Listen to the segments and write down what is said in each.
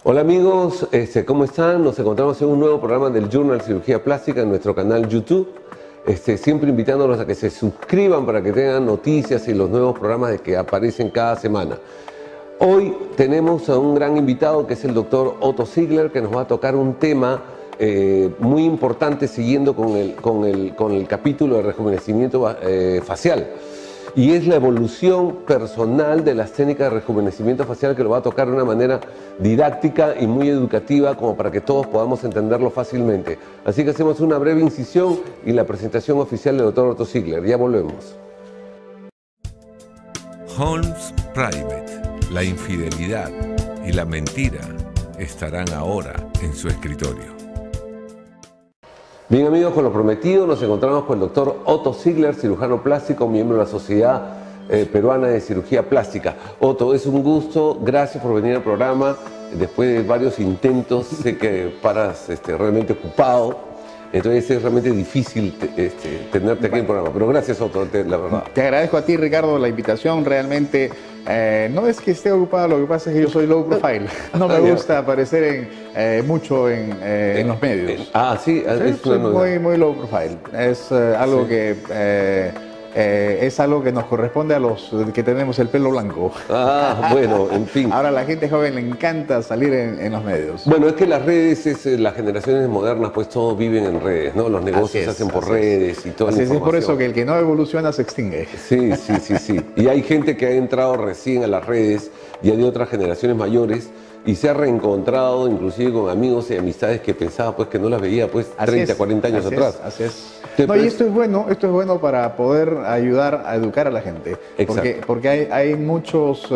Hola amigos, ¿cómo están? Nos encontramos en un nuevo programa del Journal Cirugía Plástica en nuestro canal YouTube. Siempre invitándolos a que se suscriban para que tengan noticias y los nuevos programas que aparecen cada semana. Hoy tenemos a un gran invitado que es el doctor Otto Ziegler, que nos va a tocar un tema muy importante siguiendo con el capítulo de rejuvenecimiento facial. Y es la evolución personal de las técnicas de rejuvenecimiento facial, que lo va a tocar de una manera didáctica y muy educativa, como para que todos podamos entenderlo fácilmente. Así que hacemos una breve incisión y la presentación oficial del doctor Otto Ziegler. Ya volvemos. Holmes Private, la infidelidad y la mentira estarán ahora en su escritorio. Bien amigos, con lo prometido nos encontramos con el doctor Otto Ziegler, cirujano plástico, miembro de la Sociedad Peruana de Cirugía Plástica. Otto, es un gusto, gracias por venir al programa. Después de varios intentos, sé que paras realmente ocupado, entonces es realmente difícil tenerte aquí en el programa. Pero gracias Otto, la verdad. Te agradezco a ti, Ricardo, la invitación. Realmente no es que esté ocupado, lo que pasa es que yo soy low profile. No me gusta aparecer mucho en los medios. Sí, soy muy low profile. Es algo que es algo que nos corresponde a los que tenemos el pelo blanco. Bueno, en fin. Ahora a la gente joven le encanta salir en los medios. Bueno, es que las redes, las generaciones modernas, pues todos viven en redes, ¿no? Los negocios se hacen por redes y todo. Así es por eso que el que no evoluciona se extingue. Sí. Y hay gente que ha entrado recién a las redes, ya de otras generaciones mayores, y se ha reencontrado inclusive con amigos y amistades que pensaba pues que no las veía pues 30, 40 años atrás. Así es. No, y esto es bueno para poder ayudar a educar a la gente. Porque hay muchos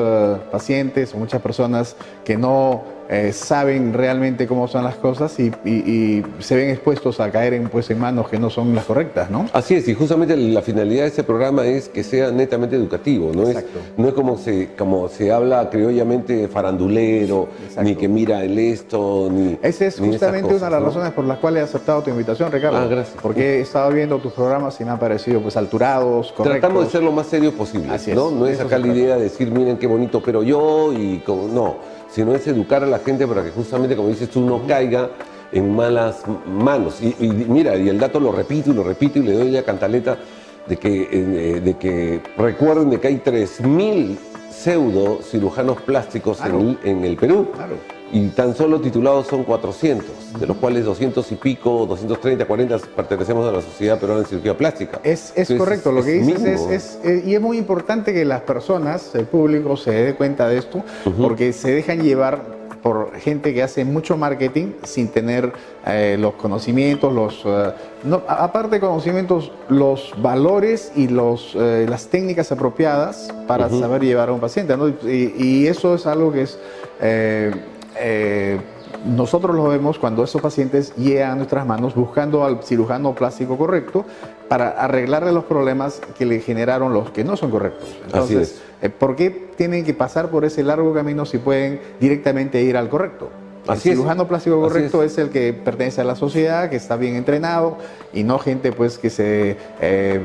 pacientes o muchas personas que no saben realmente cómo son las cosas y se ven expuestos a caer en manos que no son las correctas, ¿no? Así es, y justamente la finalidad de este programa es que sea netamente educativo, no es como se habla criollamente farandulero, ni que mira el esto, ni... Esa es justamente una de las razones por las cuales he aceptado tu invitación, Ricardo. Gracias. Porque he estado viendo tus programas y me han parecido alturados, correctos. Tratamos de ser lo más serio posible, Así es. No es acá la idea de decir, miren qué bonito, pero yo, no, sino es educar a la gente para que justamente, como dices tú, no caiga en malas manos. Y mira, y el dato lo repito y le doy la cantaleta de que recuerden de que hay 3.000 pseudo cirujanos plásticos en el Perú. Claro. Y tan solo titulados son 400, de los cuales 200 y pico, 230, 40 pertenecemos a la Sociedad Peruana de Cirugía Plástica. Es correcto, lo que dices y es muy importante que las personas, el público, se dé cuenta de esto, porque se dejan llevar por gente que hace mucho marketing sin tener los conocimientos, aparte de conocimientos, los valores y las técnicas apropiadas para saber llevar a un paciente, ¿no? Y eso es algo que es... nosotros lo vemos cuando esos pacientes llegan a nuestras manos buscando al cirujano plástico correcto para arreglarle los problemas que le generaron los que no son correctos. Entonces, ¿por qué tienen que pasar por ese largo camino si pueden directamente ir al correcto? El cirujano plástico correcto es el que pertenece a la sociedad, que está bien entrenado y no gente pues que se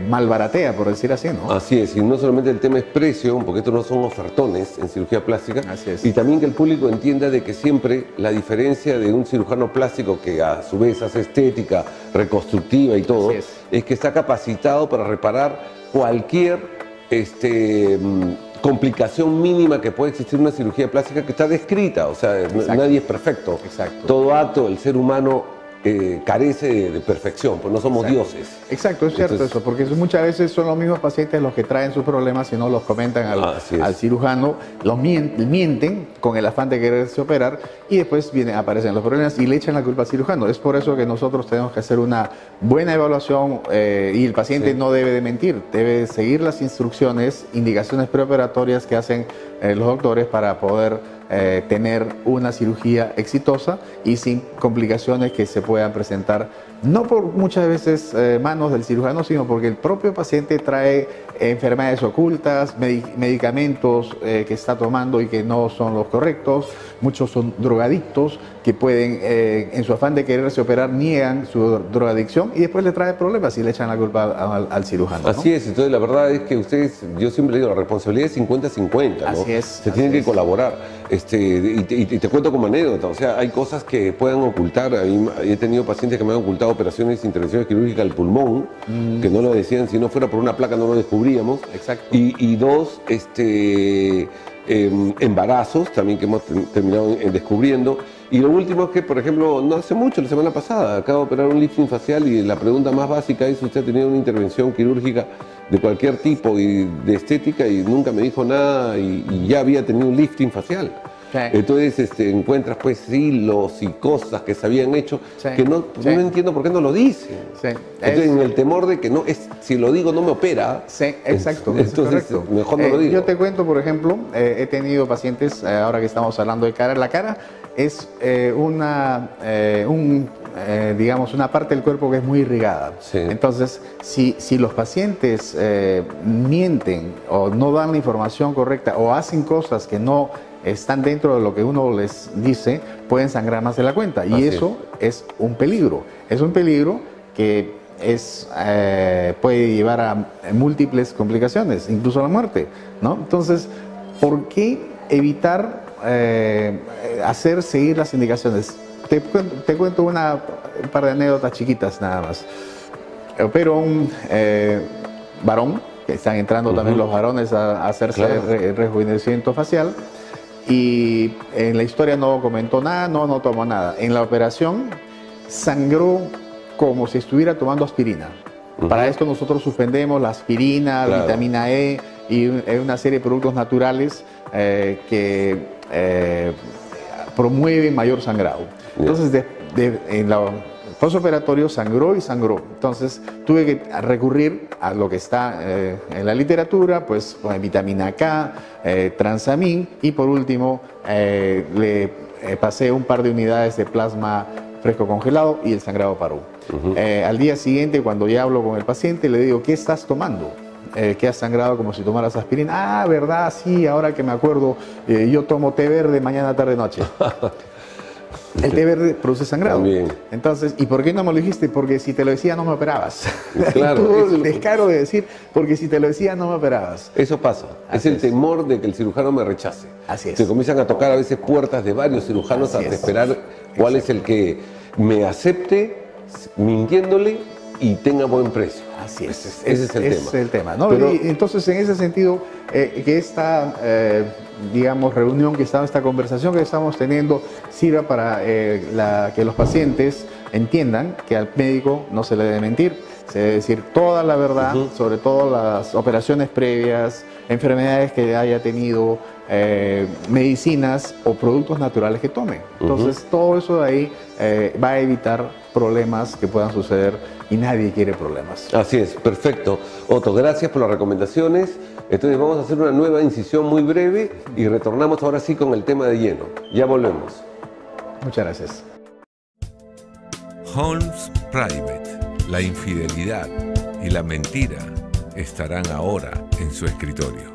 malbaratea, por decir así, ¿no? Así es, y no solamente el tema es precio, porque estos no son ofertones en cirugía plástica, y también que el público entienda de que siempre la diferencia de un cirujano plástico que a su vez hace estética, reconstructiva y todo, es que está capacitado para reparar cualquier complicación mínima que puede existir en una cirugía plástica que está descrita, o sea, nadie es perfecto. Todo acto del ser humano carece de perfección, pues no somos dioses. Exacto, es cierto eso, porque muchas veces son los mismos pacientes los que traen sus problemas y no los comentan al cirujano, los mienten con el afán de quererse operar y después aparecen los problemas y le echan la culpa al cirujano. Es por eso que nosotros tenemos que hacer una buena evaluación y el paciente no debe de mentir, debe seguir las instrucciones, indicaciones preoperatorias que hacen los doctores para poder tener una cirugía exitosa y sin complicaciones que se puedan presentar, no por muchas veces manos del cirujano, sino porque el propio paciente trae enfermedades ocultas, medicamentos que está tomando y que no son los correctos. Muchos son drogadictos que pueden, en su afán de quererse operar, niegan su drogadicción y después le trae problemas y le echan la culpa al cirujano. Así es, entonces la verdad es que ustedes, yo siempre digo, la responsabilidad es 50-50, ¿no? Así es. Se tienen que colaborar. Y te cuento como anécdota, o sea, hay cosas que puedan ocultar. He tenido pacientes que me han ocultado operaciones, intervenciones quirúrgicas del pulmón, que no lo decían, si no fuera por una placa no lo descubríamos. Exacto. Y dos, embarazos también que hemos terminado descubriendo. Y lo último es que, por ejemplo, no hace mucho, la semana pasada, acabo de operar un lifting facial y la pregunta más básica es: ¿usted ha tenido una intervención quirúrgica de cualquier tipo y de estética? Y nunca me dijo nada y ya había tenido un lifting facial. Sí. Entonces encuentras pues hilos y cosas que se habían hecho, sí, que no entiendo por qué no lo dicen. Sí. Entonces, en el temor de que no si lo digo no me opera. Sí, exacto. Entonces mejor no lo digo. Yo te cuento, por ejemplo, he tenido pacientes, ahora que estamos hablando de cara, la cara es digamos, una parte del cuerpo que es muy irrigada. Sí. Entonces, si los pacientes mienten o no dan la información correcta o hacen cosas que no están dentro de lo que uno les dice, pueden sangrar más de la cuenta. Y eso es un peligro. Es un peligro que puede llevar a múltiples complicaciones, incluso a la muerte, ¿no? Entonces, ¿por qué evitar hacer seguir las indicaciones? Te cuento un par de anécdotas chiquitas nada más. Opero un varón, que están entrando también los varones a hacerse rejuvenecimiento facial, y en la historia no comentó nada, no tomó nada. En la operación sangró como si estuviera tomando aspirina. Para esto nosotros suspendemos la aspirina, la vitamina E y una serie de productos naturales que promueven mayor sangrado. Entonces, en la postoperatorio sangró y sangró. Entonces, tuve que recurrir a lo que está en la literatura, pues con vitamina K, transamin, y por último le pasé un par de unidades de plasma fresco congelado y el sangrado paró. Al día siguiente, cuando ya hablo con el paciente, le digo: ¿qué estás tomando? Que has sangrado como si tomaras aspirina. Ah, ¿verdad? Sí, ahora que me acuerdo, yo tomo té verde mañana, tarde, noche. El té verde produce sangrado. También. Entonces, ¿y por qué no me lo dijiste? Porque si te lo decía no me operabas. Claro. Tuvo el descaro de decir: porque si te lo decía no me operabas. Eso pasa. Es el temor de que el cirujano me rechace. Así es. Se comienzan a tocar a veces puertas de varios cirujanos hasta esperar cuál es el que me acepte mintiéndole y tenga buen precio. Así es. Ese es el tema. Es el tema, ¿no? Pero, y entonces, en ese sentido, que esta digamos, reunión, esta conversación que estamos teniendo sirva para que los pacientes entiendan que al médico no se le debe mentir, se debe decir toda la verdad, sobre todo las operaciones previas, enfermedades que haya tenido, medicinas o productos naturales que tome. Entonces, todo eso de ahí va a evitar problemas que puedan suceder, y nadie quiere problemas. Así es, perfecto. Otto, gracias por las recomendaciones. Entonces vamos a hacer una nueva incisión muy breve y retornamos ahora sí con el tema de lleno. Ya volvemos. Muchas gracias. Holmes Private, la infidelidad y la mentira estarán ahora en su escritorio.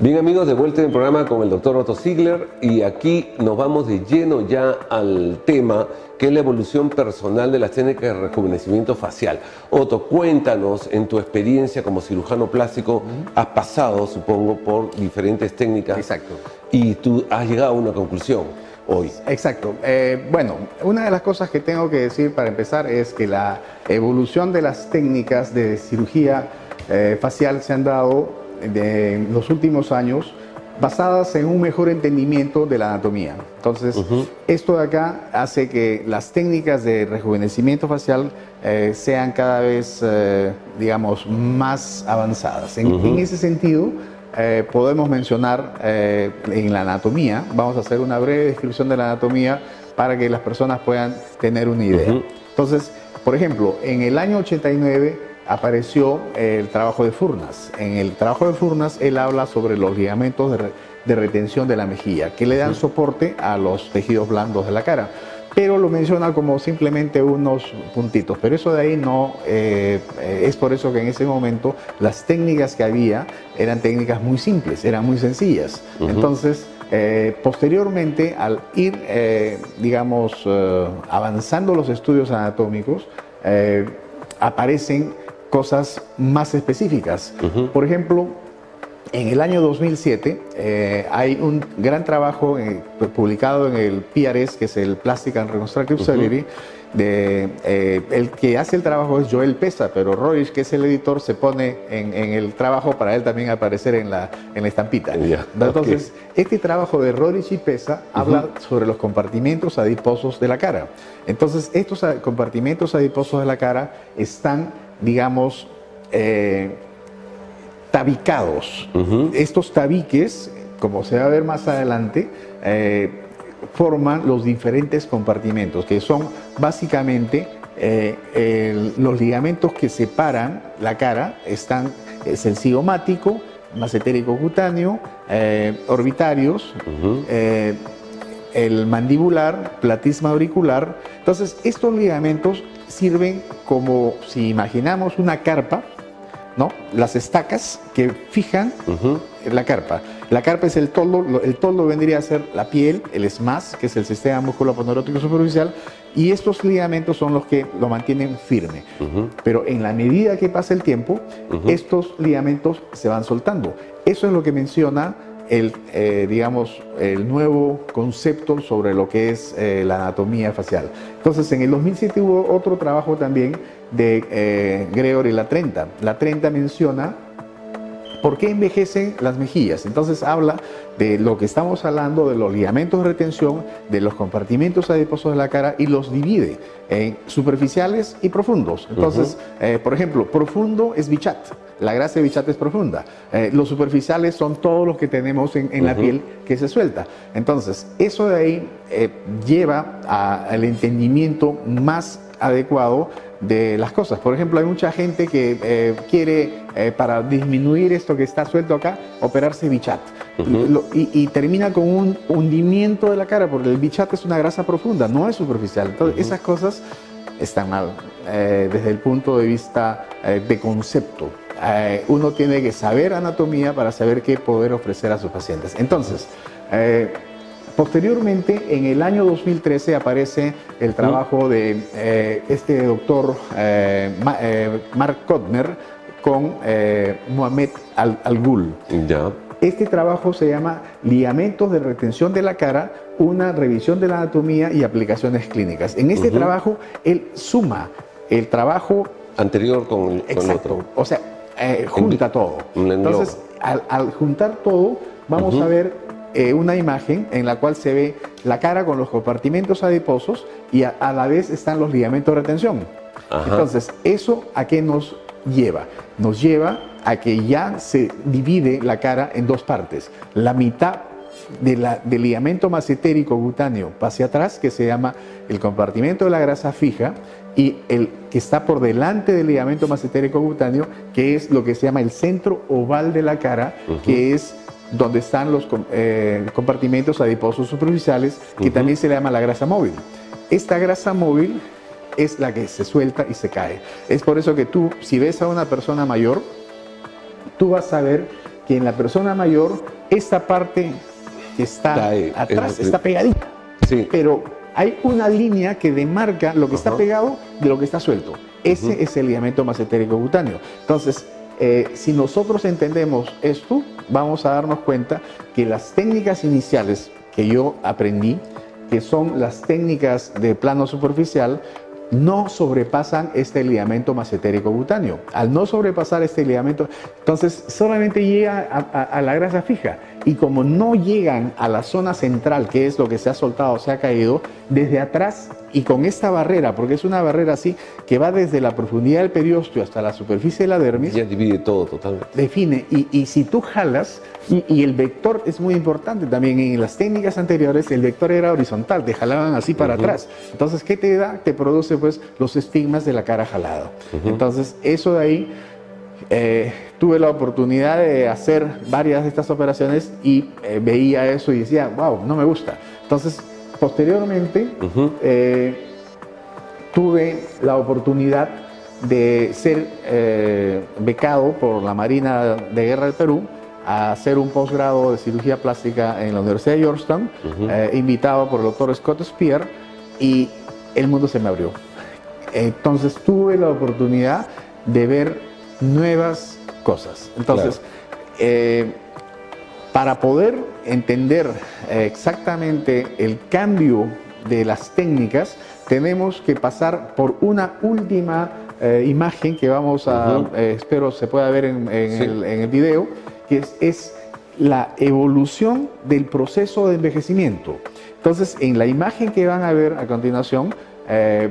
Bien, amigos, de vuelta en el programa con el doctor Otto Ziegler, y aquí nos vamos de lleno ya al tema que es la evolución personal de las técnicas de rejuvenecimiento facial. Otto, cuéntanos, en tu experiencia como cirujano plástico, has pasado, supongo, por diferentes técnicas. Exacto. Y tú has llegado a una conclusión hoy. Exacto. Bueno, una de las cosas que tengo que decir para empezar es que la evolución de las técnicas de cirugía facial se han dado en los últimos años basadas en un mejor entendimiento de la anatomía. Entonces, esto de acá hace que las técnicas de rejuvenecimiento facial sean cada vez, digamos, más avanzadas. En ese sentido, podemos mencionar en la anatomía, vamos a hacer una breve descripción de la anatomía para que las personas puedan tener una idea. Entonces, por ejemplo, en el año 89, apareció el trabajo de Furnas. En el trabajo de Furnas, él habla sobre los ligamentos de retención de la mejilla, que le dan soporte a los tejidos blandos de la cara. Pero lo menciona como simplemente unos puntitos. Pero eso de ahí no, es por eso que en ese momento las técnicas que había eran técnicas muy simples, eran muy sencillas. Entonces, posteriormente, al ir, digamos, avanzando los estudios anatómicos, aparecen cosas más específicas. Por ejemplo, En el año 2007 hay un gran trabajo publicado en el PRS, que es el Plastic and Reconstructive Surgery. El que hace el trabajo es Joel Pesa, pero Roish, que es el editor, se pone en el trabajo para él también aparecer en la estampita. Entonces, este trabajo de Roish y Pesa habla sobre los compartimentos adiposos de la cara. Entonces, estos compartimentos adiposos de la cara están, digamos, tabicados. Estos tabiques, como se va a ver más adelante, forman los diferentes compartimentos, que son básicamente los ligamentos que separan la cara. Es el cigomático, macetérico cutáneo, orbitarios, el mandibular, platisma auricular. Entonces, estos ligamentos sirven como, si imaginamos una carpa, ¿no? Las estacas que fijan la carpa. La carpa es el toldo vendría a ser la piel, el SMAS, que es el sistema musculoponeurótico superficial, y estos ligamentos son los que lo mantienen firme. Pero en la medida que pasa el tiempo, estos ligamentos se van soltando. Eso es lo que menciona digamos, el nuevo concepto sobre lo que es la anatomía facial. Entonces, en el 2007 hubo otro trabajo también de Gregory Latrenta. Latrenta menciona por qué envejecen las mejillas. Entonces habla de lo que estamos hablando, de los ligamentos de retención, de los compartimentos adiposos de la cara, y los divide en superficiales y profundos. Entonces, por ejemplo, profundo es Bichat. La grasa de Bichat es profunda. Los superficiales son todos los que tenemos en la piel que se suelta. Entonces, eso de ahí lleva al entendimiento más adecuado de las cosas. Por ejemplo, hay mucha gente que quiere, para disminuir esto que está suelto acá, operarse Bichat. Y termina con un hundimiento de la cara, porque el Bichat es una grasa profunda, no es superficial. Entonces, esas cosas están mal desde el punto de vista de concepto. Uno tiene que saber anatomía para saber qué poder ofrecer a sus pacientes. Entonces, posteriormente, en el año 2013 aparece el trabajo de este doctor Mark Kotner con Mohamed Al-Ghul. Este trabajo se llama Ligamentos de retención de la cara, una revisión de la anatomía y aplicaciones clínicas. En este trabajo, él suma el trabajo anterior con el otro. O sea, junta todo. Entonces, al juntar todo, vamos a ver una imagen en la cual se ve la cara con los compartimentos adiposos y a la vez están los ligamentos de retención. Entonces, ¿eso a qué nos lleva? Nos lleva a que ya se divide la cara en dos partes. La mitad del ligamento macetérico cutáneo hacia atrás, que se llama el compartimento de la grasa fija, y el que está por delante del ligamento macetérico cutáneo, que es lo que se llama el centro oval de la cara, que es donde están los compartimentos adiposos superficiales, que también se le llama la grasa móvil. Esta grasa móvil es la que se suelta y se cae. Es por eso que tú, si ves a una persona mayor, tú vas a ver que en la persona mayor esta parte que está atrás está pegadita. Pero hay una línea que demarca lo que está pegado de lo que está suelto. Ese es el ligamento macetérico cutáneo. Entonces, si nosotros entendemos esto, vamos a darnos cuenta que las técnicas iniciales que yo aprendí, que son las técnicas de plano superficial, no sobrepasan este ligamento macetérico cutáneo. Al no sobrepasar este ligamento, entonces solamente llega a la grasa fija, y como no llegan a la zona central, que es lo que se ha soltado, se ha caído, desde atrás y con esta barrera, porque es una barrera así que va desde la profundidad del periósteo hasta la superficie de la dermis, ya divide todo totalmente. Define, y si tú jalas, y el vector es muy importante también. En las técnicas anteriores el vector era horizontal, te jalaban así para atrás. Entonces, ¿qué te da? Te produce pues los estigmas de la cara jalada. Entonces, eso de ahí, tuve la oportunidad de hacer varias de estas operaciones y veía eso y decía, wow, no me gusta. Entonces, posteriormente, tuve la oportunidad de ser becado por la Marina de Guerra del Perú a hacer un posgrado de cirugía plástica en la Universidad de Georgetown, invitado por el doctor Scott Spear, y el mundo se me abrió. Entonces tuve la oportunidad de ver nuevas cosas. Entonces, para poder entender exactamente el cambio de las técnicas, tenemos que pasar por una última imagen que vamos a, espero se pueda ver en el video, que es la evolución del proceso de envejecimiento. Entonces, en la imagen que van a ver a continuación,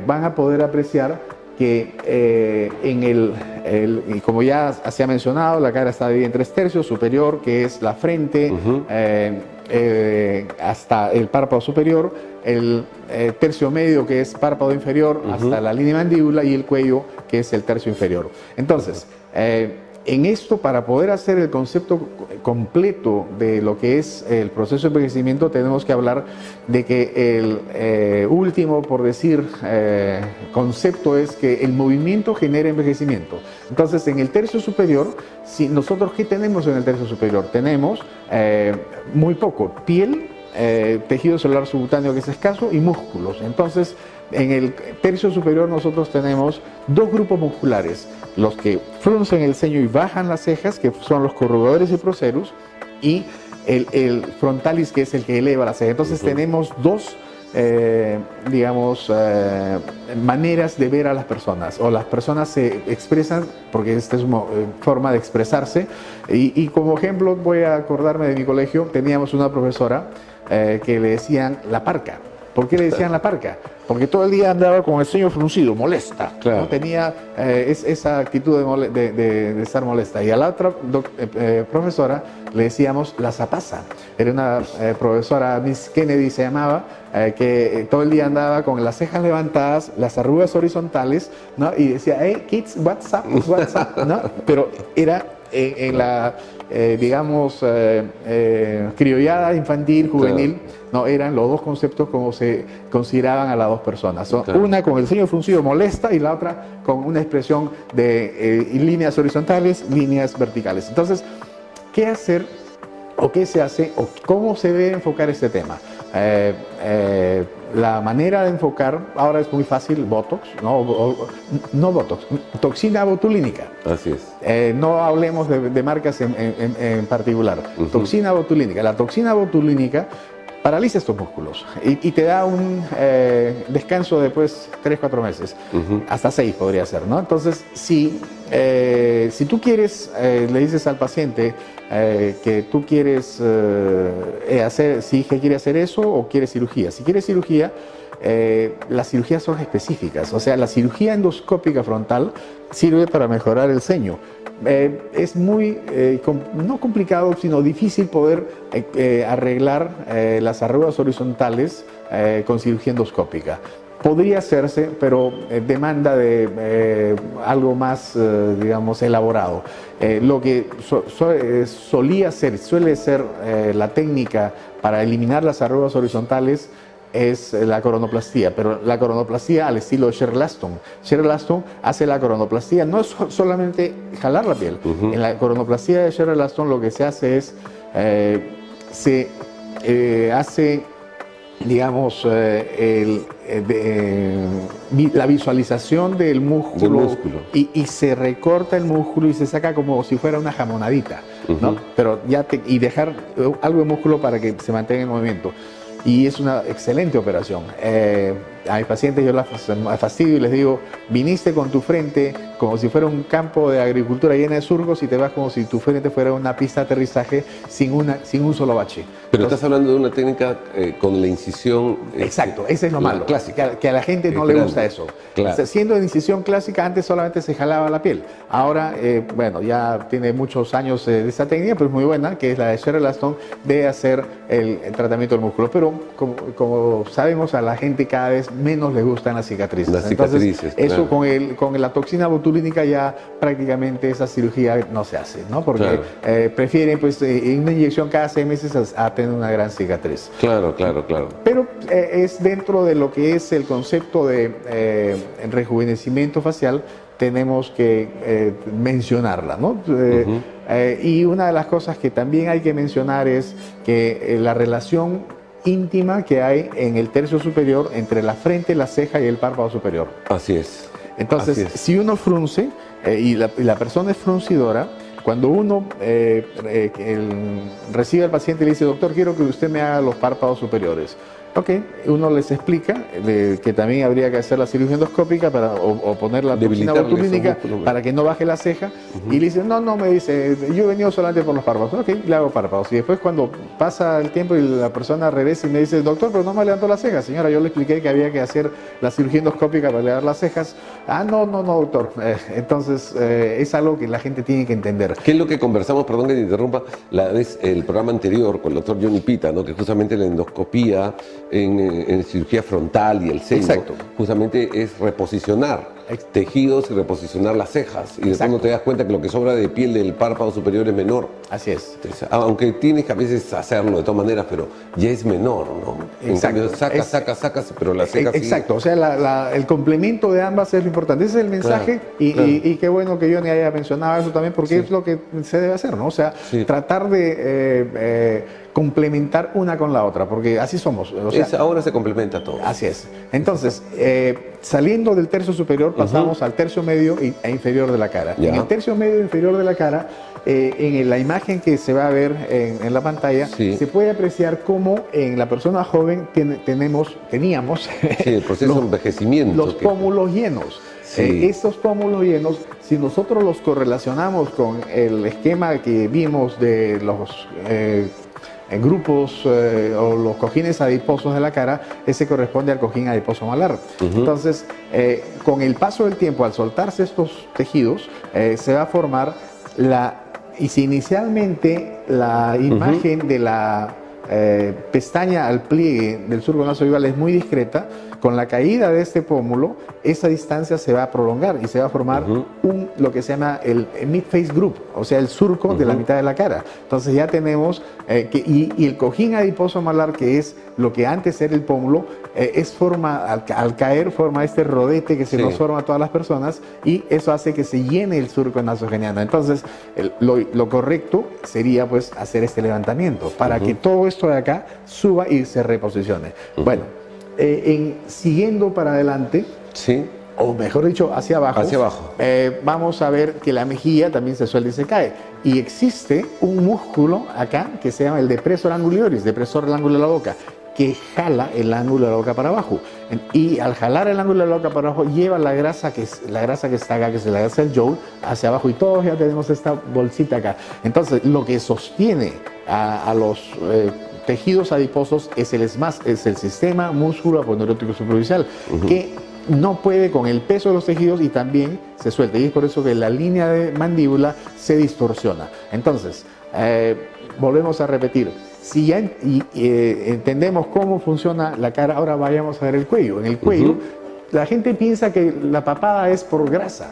van a poder apreciar que como ya se ha mencionado, la cara está dividida en 3 tercios: superior, que es la frente, hasta el párpado superior; el tercio medio, que es párpado inferior, hasta la línea de mandíbula; y el cuello, que es el tercio inferior. Entonces, en esto, para poder hacer el concepto completo de lo que es el proceso de envejecimiento, tenemos que hablar de que el último, por decir, concepto es que el movimiento genera envejecimiento. Entonces, en el tercio superior, si nosotros, ¿qué tenemos en el tercio superior? Tenemos muy poco: piel, tejido celular subcutáneo, que es escaso, y músculos. Entonces, en el tercio superior nosotros tenemos 2 grupos musculares: los que fruncen el ceño y bajan las cejas, que son los corrugadores y procerus, y el frontalis, que es el que eleva las cejas. Entonces tenemos 2 maneras de ver a las personas, o las personas se expresan, porque esta es una forma de expresarse. Y como ejemplo, voy a acordarme de mi colegio. Teníamos una profesora que le decían la parca. ¿Por qué le decían la parca? Porque todo el día andaba con el ceño fruncido, molesta. Claro. ¿No? Tenía esa actitud de estar molesta. Y a la otra profesora le decíamos la zapaza. Era una profesora, Miss Kennedy se llamaba, que todo el día andaba con las cejas levantadas, las arrugas horizontales, ¿no? Y decía, hey kids, what's up, ¿no? Pero era en la, criollada infantil, juvenil. Claro. No, eran los 2 conceptos como se consideraban a las 2 personas. Claro. Una con el ceño fruncido, molesta, y la otra con una expresión de líneas horizontales, líneas verticales. Entonces, ¿qué hacer o qué se hace o cómo se debe enfocar este tema? La manera de enfocar ahora es muy fácil: Botox, no Botox, toxina botulínica. Así es. No hablemos de marcas en particular. Toxina botulínica. La toxina botulínica paraliza estos músculos y te da un descanso después 3-4 meses, hasta 6 podría ser, ¿no? Entonces, si tú quieres, le dices al paciente que tú quieres que quiere hacer eso o quiere cirugía. Si quiere cirugía, las cirugías son específicas. O sea, la cirugía endoscópica frontal sirve para mejorar el ceño. Es muy, no complicado, sino difícil poder arreglar las arrugas horizontales con cirugía endoscópica. Podría hacerse, pero demanda de algo más, elaborado. Lo que suele ser la técnica para eliminar las arrugas horizontales es la coronoplastía, pero la coronoplastía al estilo de Sheryl Laston. Sheryl Laston hace la coronoplastía, no es solamente jalar la piel. En la coronoplastía de Sheryl Laston lo que se hace es, hace, la visualización del músculo. Y se recorta el músculo y se saca como si fuera una jamonadita, ¿no? Pero y dejar algo de músculo para que se mantenga en movimiento. Y es una excelente operación. A mis pacientes yo las fastidio y les digo: viniste con tu frente como si fuera un campo de agricultura llena de surcos, y te vas como si tu frente fuera una pista de aterrizaje sin un solo bache. Pero entonces, estás hablando de una técnica con la incisión... Exacto, ese es lo malo, clásica. Que a la gente no le gusta eso. Claro. O sea, siendo de incisión clásica, antes solamente se jalaba la piel. Ahora, ya tiene muchos años de esa técnica, pero es muy buena, que es la de Sheryl Laston, de hacer el tratamiento del músculo. Pero como sabemos, a la gente cada vez menos le gustan las cicatrices. Entonces, eso claro. con la toxina botulínica ya prácticamente esa cirugía no se hace, ¿no? Porque claro. Prefieren una inyección cada 6 meses a tener una gran cicatriz. Claro. Pero es dentro de lo que es el concepto de rejuvenecimiento facial, tenemos que mencionarla, ¿no? Y una de las cosas que también hay que mencionar es que la relación íntima que hay en el tercio superior entre la frente, la ceja y el párpado superior. Así es. Entonces, si uno frunce y la persona es fruncidora, cuando uno recibe al paciente y le dice, doctor, quiero que usted me haga los párpados superiores. Ok, uno les explica que también habría que hacer la cirugía endoscópica o poner la toxina botulínica para que no baje la ceja. Y le dice, no, me dice, yo he venido solamente por los párpados. Ok, le hago párpados. Y después cuando pasa el tiempo y la persona regresa y me dice, doctor, pero no me levantó las cejas. Señora, yo le expliqué que había que hacer la cirugía endoscópica para levantar las cejas. Ah, no, doctor. Entonces, es algo que la gente tiene que entender. ¿Qué es lo que conversamos, perdón que te interrumpa, el programa anterior con el doctor Johnny Pita, ¿no? Que justamente la endoscopía en cirugía frontal y el seno, exacto, justamente es reposicionar tejidos y reposicionar las cejas. Y después no te das cuenta que lo que sobra de piel del párpado superior es menor. Así es. Entonces, aunque tienes que a veces hacerlo de todas maneras, pero ya es menor, ¿no? Exacto. En cambio, sacas, pero la ceja exacto, o sea, el complemento de ambas es lo importante. Ese es el mensaje, claro, y qué bueno que Johnny haya mencionado eso también, porque es lo que se debe hacer, ¿no? O sea, tratar de complementar una con la otra, porque así somos. O sea, ahora se complementa todo. Así es. Entonces, saliendo del tercio superior, pasamos al tercio medio e inferior de la cara. En el tercio medio e inferior de la cara, en la imagen que se va a ver en la pantalla, se puede apreciar cómo en la persona joven teníamos el proceso de envejecimiento. Los pómulos llenos. Estos pómulos llenos, si nosotros los correlacionamos con el esquema que vimos de los grupos o los cojines adiposos de la cara, ese corresponde al cojín adiposo malar. Entonces, con el paso del tiempo, al soltarse estos tejidos, se va a formar y si inicialmente la imagen de la pestaña al pliegue del surco nasovival es muy discreta, con la caída de este pómulo, esa distancia se va a prolongar y se va a formar lo que se llama el mid-face group, o sea, el surco de la mitad de la cara. Entonces ya tenemos, y el cojín adiposo malar, que es lo que antes era el pómulo, al caer forma este rodete que se nos forma a todas las personas, y eso hace que se llene el surco nasogeniano. Entonces, lo correcto sería pues hacer este levantamiento para que todo esto de acá suba y se reposicione. Bueno, siguiendo para adelante, o mejor dicho, hacia abajo, vamos a ver que la mejilla también se suelta y se cae. Y existe un músculo acá que se llama el depresor angulioris, depresor del ángulo de la boca, que jala el ángulo de la boca para abajo. Y al jalar el ángulo de la boca para abajo, lleva la grasa que está acá, que es la grasa del jowl, hacia abajo. Y todos ya tenemos esta bolsita acá. Entonces, lo que sostiene a los tejidos adiposos es el sistema músculo aponeurótico superficial, que no puede con el peso de los tejidos y también se suelta. Y es por eso que la línea de mandíbula se distorsiona. Entonces, volvemos a repetir. Si ya entendemos cómo funciona la cara, ahora vayamos a ver el cuello. En el cuello, la gente piensa que la papada es por grasa.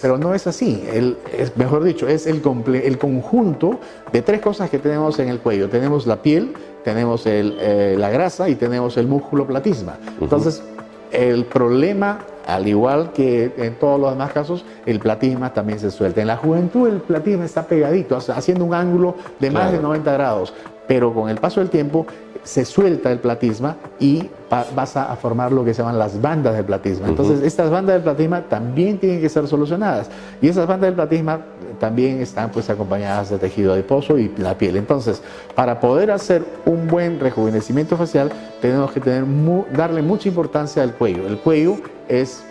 Pero no es así, mejor dicho, es el conjunto de tres cosas que tenemos en el cuello. Tenemos la piel, tenemos la grasa y tenemos el músculo platisma. Entonces, el problema, al igual que en todos los demás casos, el platisma también se suelta. En la juventud el platisma está pegadito, haciendo un ángulo de más de 90 grados, pero con el paso del tiempo se suelta el platisma y vas a formar lo que se llaman las bandas de platisma. Entonces, estas bandas de platisma también tienen que ser solucionadas. Y esas bandas de platisma también están pues acompañadas de tejido adiposo y la piel. Entonces, para poder hacer un buen rejuvenecimiento facial, tenemos que darle mucha importancia al cuello. El cuello es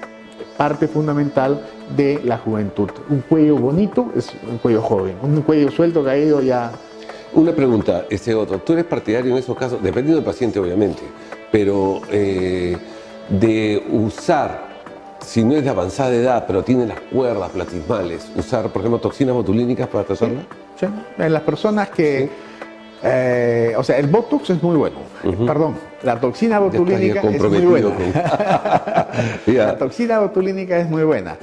parte fundamental de la juventud. Un cuello bonito es un cuello joven. Un cuello suelto, caído, ya... Una pregunta, otro. ¿Tú eres partidario en esos casos, dependiendo del paciente obviamente, pero de usar, si no es de avanzada edad, pero tiene las cuerdas platismales, usar, por ejemplo, toxinas botulínicas para tratarla? Sí. En las personas que... o sea, el Botox es muy bueno. Perdón, la toxina botulínica es muy buena. La toxina botulínica es muy buena,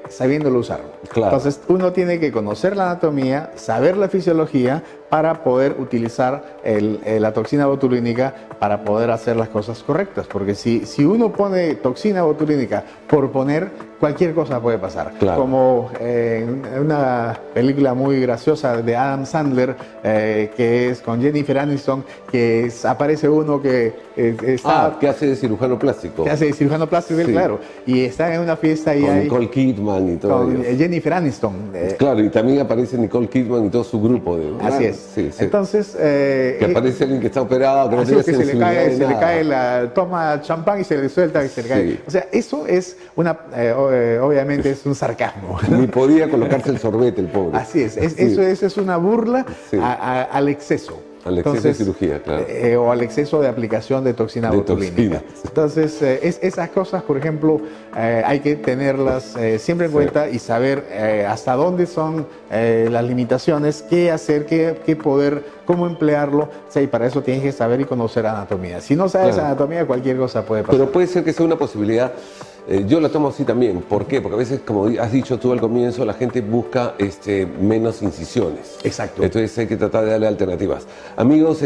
sabiéndolo usar. Entonces, uno tiene que conocer la anatomía, saber la fisiología para poder utilizar la toxina botulínica para poder hacer las cosas correctas. Porque si uno pone toxina botulínica por poner, cualquier cosa puede pasar. Como en una película muy graciosa de Adam Sandler, que es con Jennifer Aniston, que aparece uno que ¿qué hace de cirujano plástico? ¿Qué hace de cirujano plástico? Sí. Claro. Y está en una fiesta ahí. Con Nicole Kidman y todo. Con Jennifer Aniston. Claro, y también aparece Nicole Kidman y todo su grupo. Así es. Sí, sí. Entonces... que aparece alguien que está operado, que no tiene sensibilidad. Se le cae toma champán y se le suelta y se le cae. O sea, eso es obviamente es un sarcasmo. Ni podía colocarse el sorbete el pobre. Así es. Eso es una burla al exceso. Al exceso de cirugía, claro. O al exceso de aplicación de toxina botulínica. Entonces, esas cosas, por ejemplo, hay que tenerlas siempre en cuenta y saber hasta dónde son las limitaciones, qué hacer, qué poder, cómo emplearlo. O sea, y para eso tienes que saber y conocer anatomía. Si no sabes anatomía, cualquier cosa puede pasar. Pero puede ser que sea una posibilidad. Yo la tomo así también. ¿Por qué? Porque a veces, como has dicho tú al comienzo, la gente busca menos incisiones. Exacto. Entonces hay que tratar de darle alternativas. Amigos,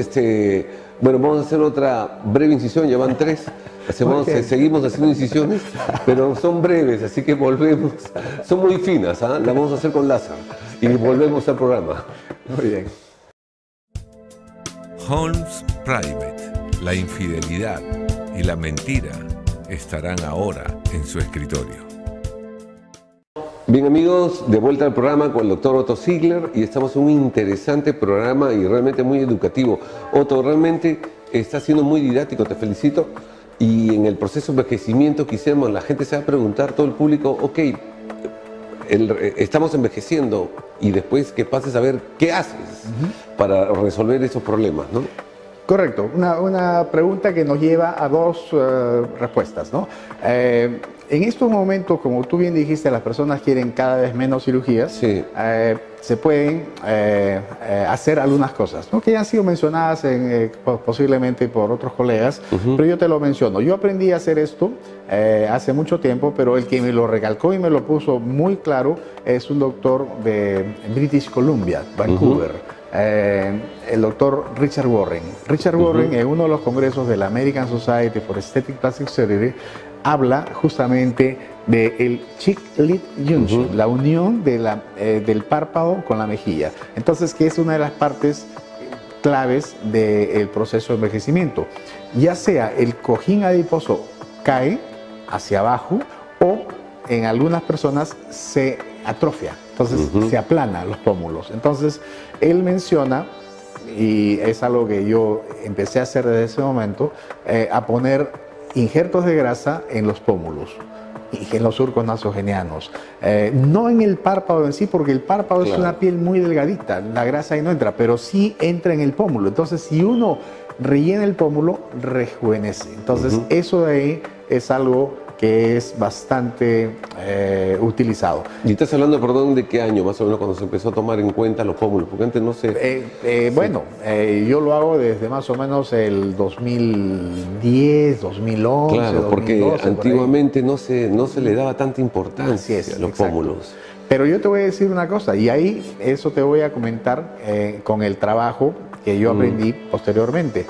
bueno, vamos a hacer otra breve incisión, ya van 3. Seguimos haciendo incisiones, pero son breves, así que volvemos. Son muy finas, ¿ah? La vamos a hacer con láser. Y volvemos al programa. Muy bien. Holmes Private, la infidelidad y la mentira estarán ahora en su escritorio. Bien amigos, de vuelta al programa con el doctor Otto Ziegler y estamos en un interesante programa y realmente muy educativo. Otto, realmente está siendo muy didáctico, te felicito. Y en el proceso de envejecimiento quisiéramos, la gente se va a preguntar, todo el público, ok, estamos envejeciendo y después que pases a ver qué haces para resolver esos problemas, ¿no? Correcto, una pregunta que nos lleva a dos respuestas, ¿no? En estos momentos, como tú bien dijiste, las personas quieren cada vez menos cirugías. Sí. Se pueden hacer algunas cosas, ¿no? Que ya han sido mencionadas posiblemente por otros colegas, pero yo te lo menciono. Yo aprendí a hacer esto hace mucho tiempo, pero el que me lo recalcó y me lo puso muy claro es un doctor de British Columbia, Vancouver. El doctor Richard Warren. Richard Warren, en uno de los congresos de la American Society for Aesthetic Plastic Surgery, habla justamente del cheek lid junction, la unión del párpado con la mejilla. Entonces, que es una de las partes claves del proceso de envejecimiento. Ya sea el cojín adiposo cae hacia abajo o en algunas personas se atrofia, entonces se aplana los pómulos. Entonces, él menciona, y es algo que yo empecé a hacer desde ese momento, a poner injertos de grasa en los pómulos y en los surcos nasogenianos. No en el párpado en sí, porque el párpado es una piel muy delgadita, la grasa ahí no entra, pero sí entra en el pómulo. Entonces, si uno rellena el pómulo, rejuvenece. Entonces, eso de ahí es algo que es bastante utilizado. ¿Y estás hablando, perdón, de qué año más o menos cuando se empezó a tomar en cuenta los pómulos? Porque antes no se... Bueno, yo lo hago desde más o menos el 2010, 2011, claro, porque 2012, antiguamente no se le daba tanta importancia a los pómulos. Pero yo te voy a decir una cosa, y ahí eso te voy a comentar con el trabajo que yo aprendí posteriormente.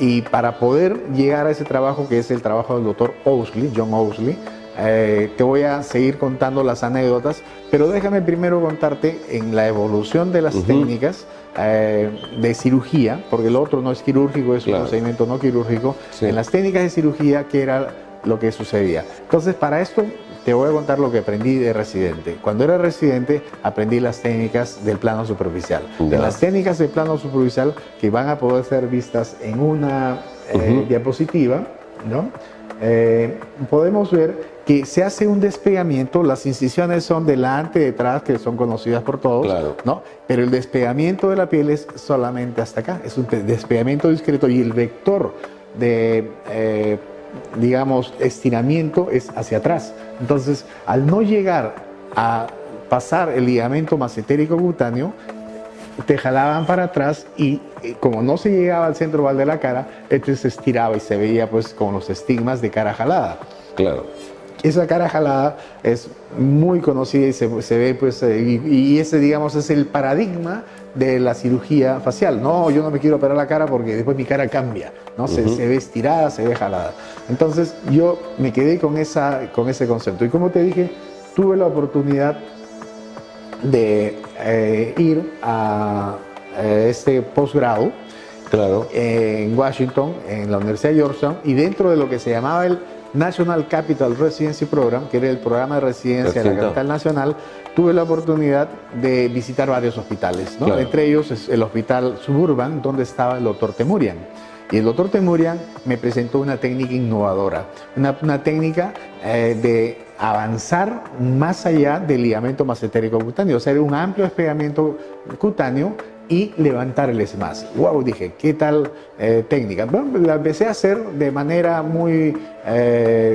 Y para poder llegar a ese trabajo, que es el trabajo del doctor Owsley, John Owsley, te voy a seguir contando las anécdotas, pero déjame primero contarte en la evolución de las técnicas de cirugía, porque lo otro no es quirúrgico, es un procedimiento no quirúrgico. En las técnicas de cirugía, ¿qué era lo que sucedía? Entonces, para esto te voy a contar lo que aprendí de residente. Cuando era residente, aprendí las técnicas del plano superficial. En las técnicas del plano superficial, que van a poder ser vistas en una diapositiva, ¿no? Podemos ver que se hace un despegamiento. Las incisiones son delante y detrás, que son conocidas por todos, ¿no? Pero el despegamiento de la piel es solamente hasta acá. Es un despegamiento discreto y el vector de digamos, estiramiento es hacia atrás. Entonces, al no llegar a pasar el ligamento masentérico cutáneo, te jalaban para atrás y como no se llegaba al centro oval de la cara, este se estiraba y se veía pues con los estigmas de cara jalada. Claro. Esa cara jalada es muy conocida y se ve pues, y ese, digamos, es el paradigma de la cirugía facial. No, yo no me quiero operar la cara porque después mi cara cambia, ¿no? Se ve estirada, se ve jalada. Entonces yo me quedé con ese concepto. Y como te dije, tuve la oportunidad de ir a este posgrado en Washington, en la Universidad de Georgetown, y dentro de lo que se llamaba el National Capital Residency Program, que era el programa de residencia de la capital nacional, tuve la oportunidad de visitar varios hospitales, ¿no? Entre ellos es el Hospital Suburban, donde estaba el doctor Temurian. Y el doctor Temurian me presentó una técnica innovadora, una técnica de avanzar más allá del ligamento mesentérico cutáneo, o sea, era un amplio despegamiento cutáneo y levantar el SMAS. ¡Wow! Dije, ¿qué tal técnica? Bueno, la empecé a hacer de manera muy...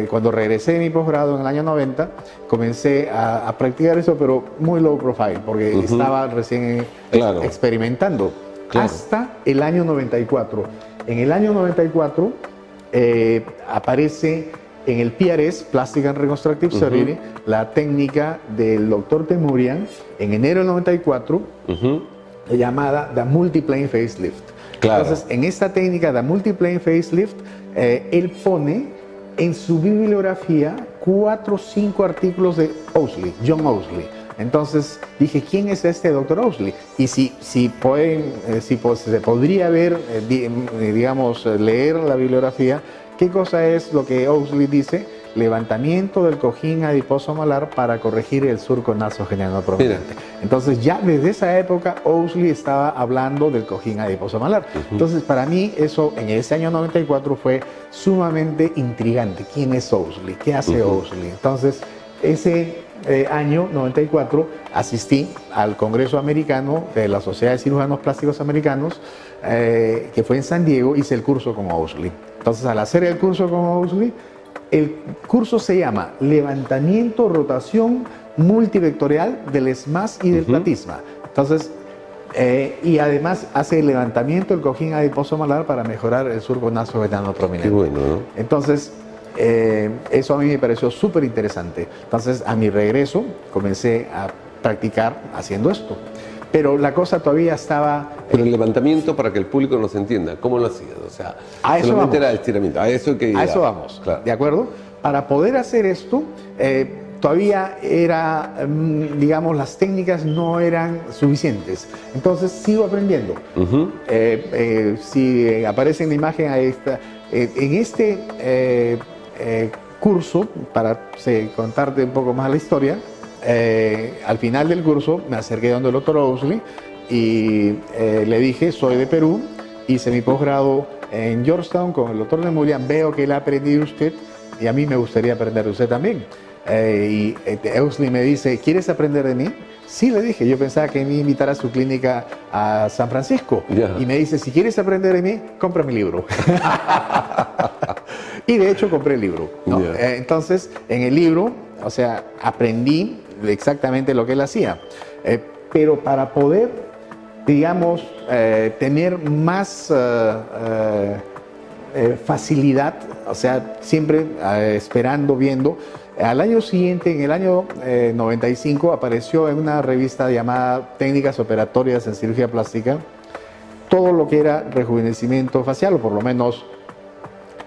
cuando regresé de mi posgrado en el año 90, comencé a practicar eso, pero muy low profile, porque estaba recién experimentando. Hasta el año 94. En el año 94 aparece en el PRS, Plastic and Reconstructive Surgery, la técnica del doctor Temurian, en enero del 94, llamada The Multiplane Facelift. Entonces, en esta técnica, The Multiplane Facelift, él pone en su bibliografía 4 o 5 artículos de Owsley, John Owsley. Entonces dije, ¿quién es este doctor Owsley? Y si se podría ver, digamos, leer la bibliografía, ¿qué cosa es lo que Owsley dice? Levantamiento del cojín adiposo malar para corregir el surco nasogeniano prominente. Entonces ya desde esa época Owsley estaba hablando del cojín adiposo malar. Entonces para mí eso en ese año 94 fue sumamente intrigante. ¿Quién es Owsley? ¿Qué hace Owsley? Entonces ese año 94 asistí al Congreso Americano de la Sociedad de Cirujanos Plásticos Americanos, que fue en San Diego. Hice el curso con Owsley. Entonces, al hacer el curso con Owsley, el curso se llama Levantamiento, Rotación Multivectorial del SMAS y del platisma. Entonces, y además hace el levantamiento del cojín adiposo malar para mejorar el surco nasogeniano prominente. Qué bueno, ¿no? Entonces, eso a mí me pareció súper interesante. Entonces, a mi regreso, comencé a practicar haciendo esto. Pero la cosa todavía estaba... Pero el levantamiento, para que el público nos entienda, ¿cómo lo hacías? O sea, solamente era estiramiento. A eso vamos, ¿de acuerdo? Para poder hacer esto, todavía era, digamos, las técnicas no eran suficientes. Entonces, sigo aprendiendo. Si aparece en la imagen, ahí está. En este curso, para contarte un poco más la historia, al final del curso me acerqué donde el doctor Owsley y le dije, soy de Perú, hice mi posgrado en Georgetown con el doctor Temurian, veo que él ha aprendido de usted y a mí me gustaría aprender de usted también. Y Owsley me dice, ¿quieres aprender de mí? Sí, le dije, yo pensaba que me invitara a su clínica a San Francisco. Y me dice, si quieres aprender de mí, compra mi libro. Y de hecho compré el libro, ¿no? Entonces, en el libro, o sea, aprendí exactamente lo que él hacía. Pero para poder, digamos, tener más facilidad, o sea, siempre esperando, viendo, al año siguiente, en el año 95, apareció en una revista llamada Técnicas Operatorias en Cirugía Plástica todo lo que era rejuvenecimiento facial, o por lo menos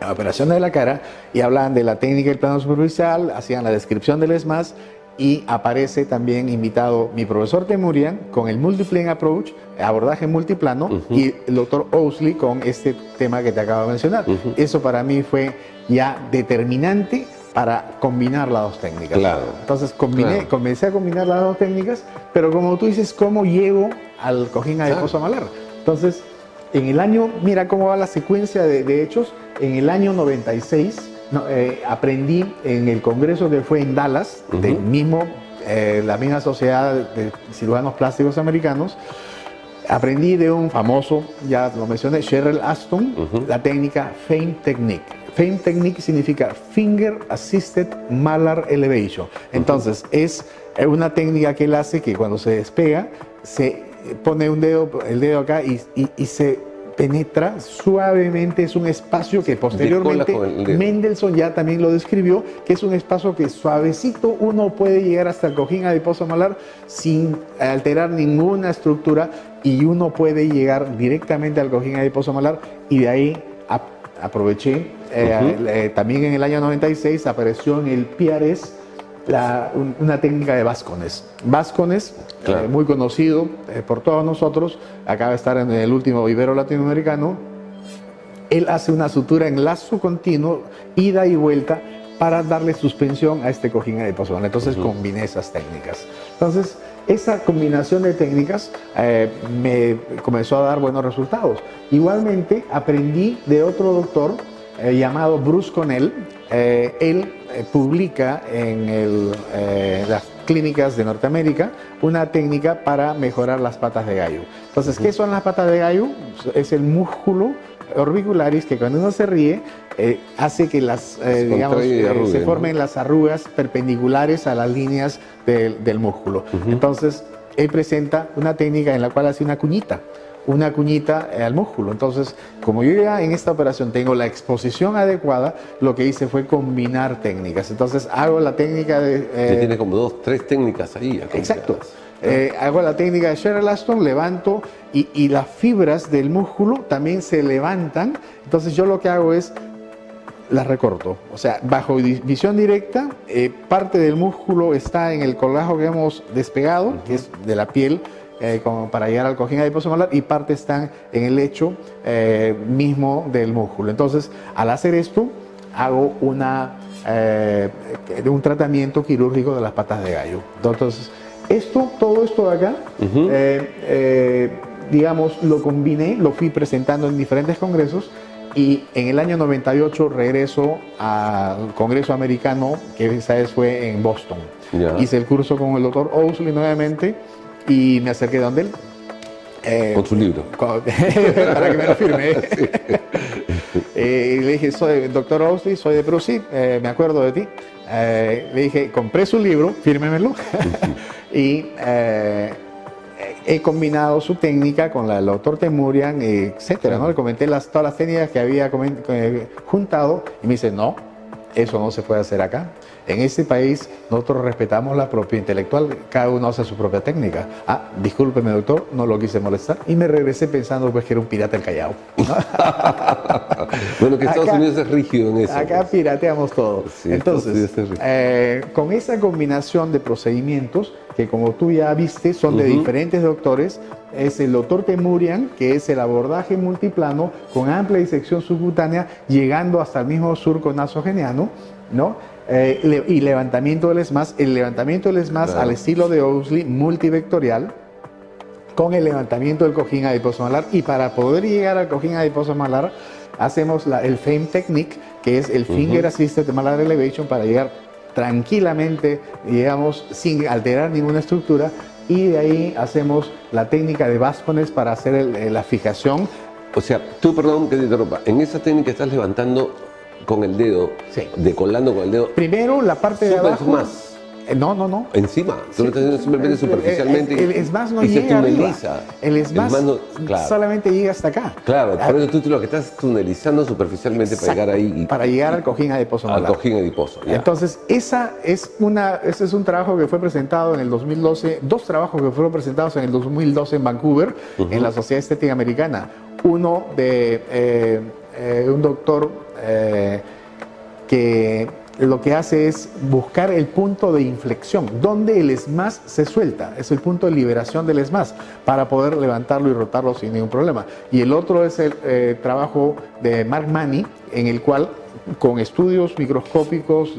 operaciones de la cara, y hablaban de la técnica del plano superficial, hacían la descripción del SMAS, y aparece también invitado mi profesor Temurian con el Multiplane Approach, abordaje multiplano, y el doctor Owsley con este tema que te acabo de mencionar. Eso para mí fue ya determinante para combinar las dos técnicas. Entonces comencé a combinar las dos técnicas, pero como tú dices, ¿cómo llego al cojín adiposo malar? Entonces, en el año, mira cómo va la secuencia de hechos, en el año 96 aprendí en el congreso que fue en Dallas, del mismo, la misma sociedad de cirujanos plásticos americanos, aprendí de un famoso, ya lo mencioné, Sherrill Aston, la técnica FAME Technique. FAME Technique significa Finger Assisted Malar Elevation. Entonces, es una técnica que él hace que cuando se despega, se pone el dedo acá y se penetra suavemente. Es un espacio que posteriormente Mendelssohn ya también lo describió, que es un espacio que suavecito uno puede llegar hasta el cojín adiposo malar sin alterar ninguna estructura, y uno puede llegar directamente al cojín adiposo malar, y de ahí aproveché. También en el año 96 apareció en el PRS una técnica de Bascones. Bascones, claro, muy conocido por todos nosotros, acaba de estar en el último Ibero Latinoamericano. Él hace una sutura en lazo continuo, ida y vuelta, para darle suspensión a este cojín adiposo. Entonces combiné esas técnicas. Entonces, esa combinación de técnicas me comenzó a dar buenos resultados. Igualmente, aprendí de otro doctor llamado Bruce Connell. Él publica en las clínicas de Norteamérica una técnica para mejorar las patas de gallo. Entonces, ¿qué son las patas de gallo? Es el músculo orbicularis que cuando uno se ríe hace que se formen las arrugas perpendiculares a las líneas del músculo. Entonces, él presenta una técnica en la cual hace una cuñita al músculo. Entonces, como yo ya en esta operación tengo la exposición adecuada, lo que hice fue combinar técnicas. Entonces, hago la técnica de... tiene como 2, 3 técnicas ahí. Exacto. Hago la técnica de Sheryl Aston, levanto y las fibras del músculo también se levantan. Entonces, yo lo que hago es las recorto. O sea, bajo visión directa, parte del músculo está en el colágeno que hemos despegado, que es de la piel, como para llegar al cojín adiposo malar, y parte están en el lecho mismo del músculo. Entonces, al hacer esto, hago un tratamiento quirúrgico de las patas de gallo. Entonces, todo esto de acá, digamos, lo combiné, lo fui presentando en diferentes congresos, y en el año 98 regreso al Congreso Americano, que esa vez fue en Boston. Hice el curso con el doctor Owsley nuevamente, y me acerqué donde él. Con su libro. Para que me lo firme. Sí. Y le dije, soy doctor Owsley, soy de Perú, sí, me acuerdo de ti. Le dije, compré su libro, fírmemelo. Y he combinado su técnica con la del doctor Temurian, etcétera, ¿no? Le comenté todas las técnicas que había juntado, y me dice, no, eso no se puede hacer acá. En este país nosotros respetamos la propiedad intelectual, cada uno hace su propia técnica. Discúlpeme, doctor, no lo quise molestar, y me regresé pensando pues que era un pirata del Callao. Bueno, que Estados Unidos es rígido en eso. Acá pues pirateamos todo. Sí, entonces, con esa combinación de procedimientos, que como tú ya viste, son de diferentes doctores, es el doctor Temurian, que es el abordaje multiplano con amplia disección subcutánea, llegando hasta el mismo surco nasogeniano, ¿no? Y levantamiento del ESMAS, el levantamiento del ESMAS al estilo de Owsley, multivectorial, con el levantamiento del cojín adiposo malar. Y para poder llegar al cojín adiposo malar, hacemos el FAME Technique, que es el Finger Assisted Malar Elevation, para llegar tranquilamente, digamos, sin alterar ninguna estructura. Y de ahí hacemos la técnica de Bascones para hacer la fijación. O sea, tú, perdón que te interrumpa, en esa técnica estás levantando con el dedo, decolando con el dedo. Primero la parte de abajo. Más. No. Encima. Tú lo estás haciendo simplemente superficialmente. El ESMAS no llega arriba. El ESMAS solamente llega hasta acá. Claro, por eso tú lo que estás tunelizando superficialmente. Exacto, para llegar ahí. Para llegar al cojín adiposo malar. Al cojín adiposo. Ya. Entonces, ese es un trabajo que fue presentado en el 2012, 2 trabajos que fueron presentados en el 2012 en Vancouver, en la Sociedad Estética Americana. Uno de un doctor que lo que hace es buscar el punto de inflexión, donde el ESMAS se suelta, es el punto de liberación del ESMAS, para poder levantarlo y rotarlo sin ningún problema. Y el otro es el trabajo de Mark Manny, en el cual con estudios microscópicos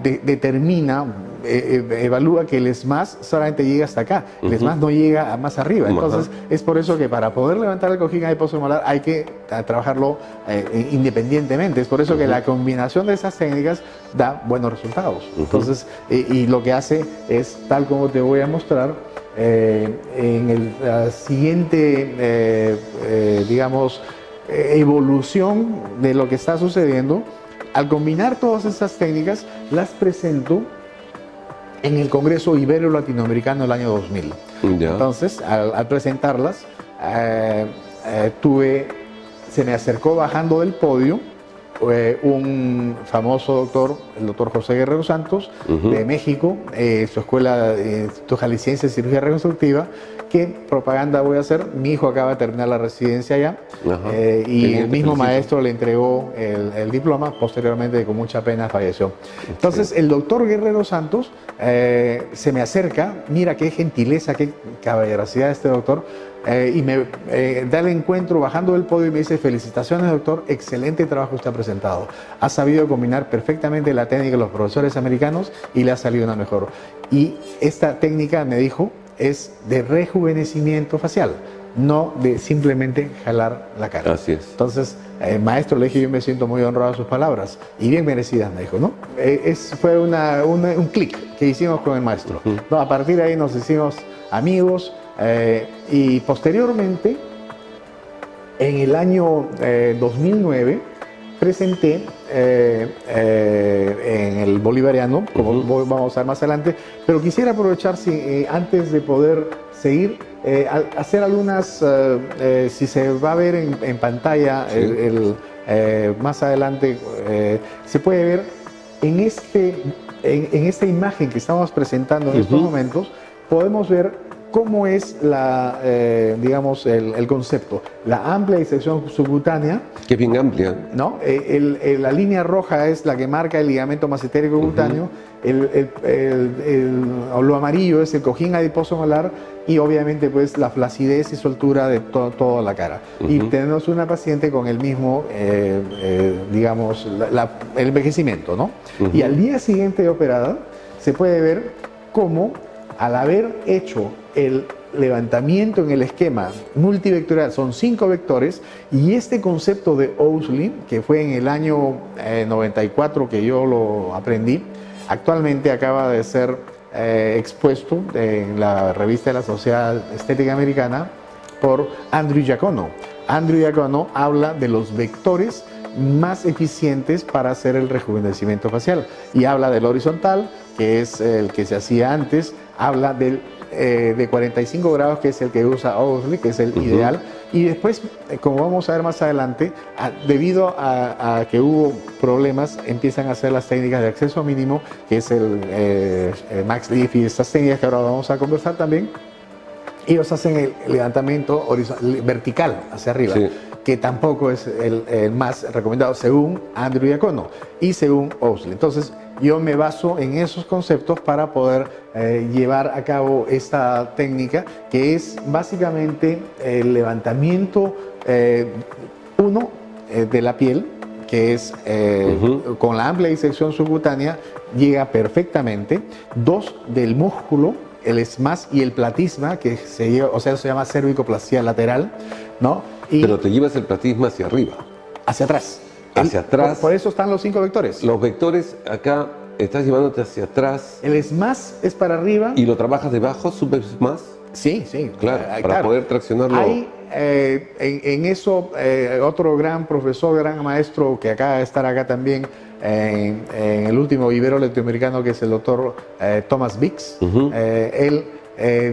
determina, evalúa que el ESMAS solamente llega hasta acá, el ESMAS no llega más arriba. Entonces es por eso que para poder levantar el cojín adiposo malar hay que trabajarlo independientemente. Es por eso que la combinación de esas técnicas da buenos resultados. Entonces, y lo que hace es, tal como te voy a mostrar, en la siguiente, digamos, evolución de lo que está sucediendo. Al combinar todas estas técnicas, las presento en el Congreso Ibero Latinoamericano del año 2000. Entonces, al presentarlas, se me acercó bajando del podio un famoso doctor, el doctor José Guerrero Santos, de México, su escuela jalisciense de cirugía reconstructiva. ¿Qué propaganda voy a hacer? Mi hijo acaba de terminar la residencia allá y el mismo maestro le entregó el diploma, posteriormente con mucha pena falleció. Entonces el doctor Guerrero Santos se me acerca, mira qué gentileza, qué caballerosidad este doctor, y me da el encuentro bajando del podio y me dice: felicitaciones doctor, excelente trabajo usted ha presentado, ha sabido combinar perfectamente la técnica de los profesores americanos y le ha salido una mejor. Y esta técnica, me dijo, es de rejuvenecimiento facial, no de simplemente jalar la cara. Así es. Entonces, maestro, le dije, yo me siento muy honrado a sus palabras, y bien merecidas, me dijo, ¿no? Fue un clic que hicimos con el maestro. No, a partir de ahí nos hicimos amigos, y posteriormente, en el año 2009, presenté en el Bolivariano, como vamos a ver más adelante, pero quisiera aprovechar, antes de poder seguir, hacer algunas, si se va a ver en pantalla, más adelante, se puede ver en esta imagen que estamos presentando en estos momentos, podemos ver cómo es digamos, el concepto. La amplia disección subcutánea. Que es bien amplia. ¿No? La línea roja es la que marca el ligamento masentérico cutáneo. Lo amarillo es el cojín adiposo malar y obviamente pues la flacidez y soltura de toda la cara. Y tenemos una paciente con el mismo, digamos, el envejecimiento, ¿no? Y al día siguiente de operada se puede ver cómo, al haber hecho el levantamiento en el esquema multivectorial, son 5 vectores, y este concepto de Owsley, que fue en el año 94 que yo lo aprendí, actualmente acaba de ser expuesto en la revista de la Sociedad Estética Americana por Andrew Giacono. Andrew Giacono habla de los vectores más eficientes para hacer el rejuvenecimiento facial, y habla del horizontal, que es el que se hacía antes, habla del de 45 grados, que es el que usa Owsley, que es el ideal, y después, como vamos a ver más adelante, debido a que hubo problemas, empiezan a hacer las técnicas de acceso mínimo, que es el Max Lift, y estas técnicas que ahora vamos a conversar también. Ellos hacen el levantamiento vertical hacia arriba, que tampoco es el más recomendado según Andrew Giacono y según Owsley. Entonces, yo me baso en esos conceptos para poder llevar a cabo esta técnica, que es básicamente el levantamiento, de la piel, que es con la amplia disección subcutánea, llega perfectamente. 2, del músculo, el SMAS y el platisma, que se lleva, o sea, se llama cervicoplastia lateral, ¿no? Pero te llevas el platisma hacia arriba. Hacia atrás. Hacia atrás. Por eso están los 5 vectores. Los vectores acá estás llevándote hacia atrás. El SMAS es para arriba. ¿Y lo trabajas debajo, super SMAS? Sí, sí. Claro, para poder traccionarlo. Hay en eso otro gran profesor, gran maestro que acaba de estar acá también en el último vivero latinoamericano, que es el doctor Thomas Bix. Él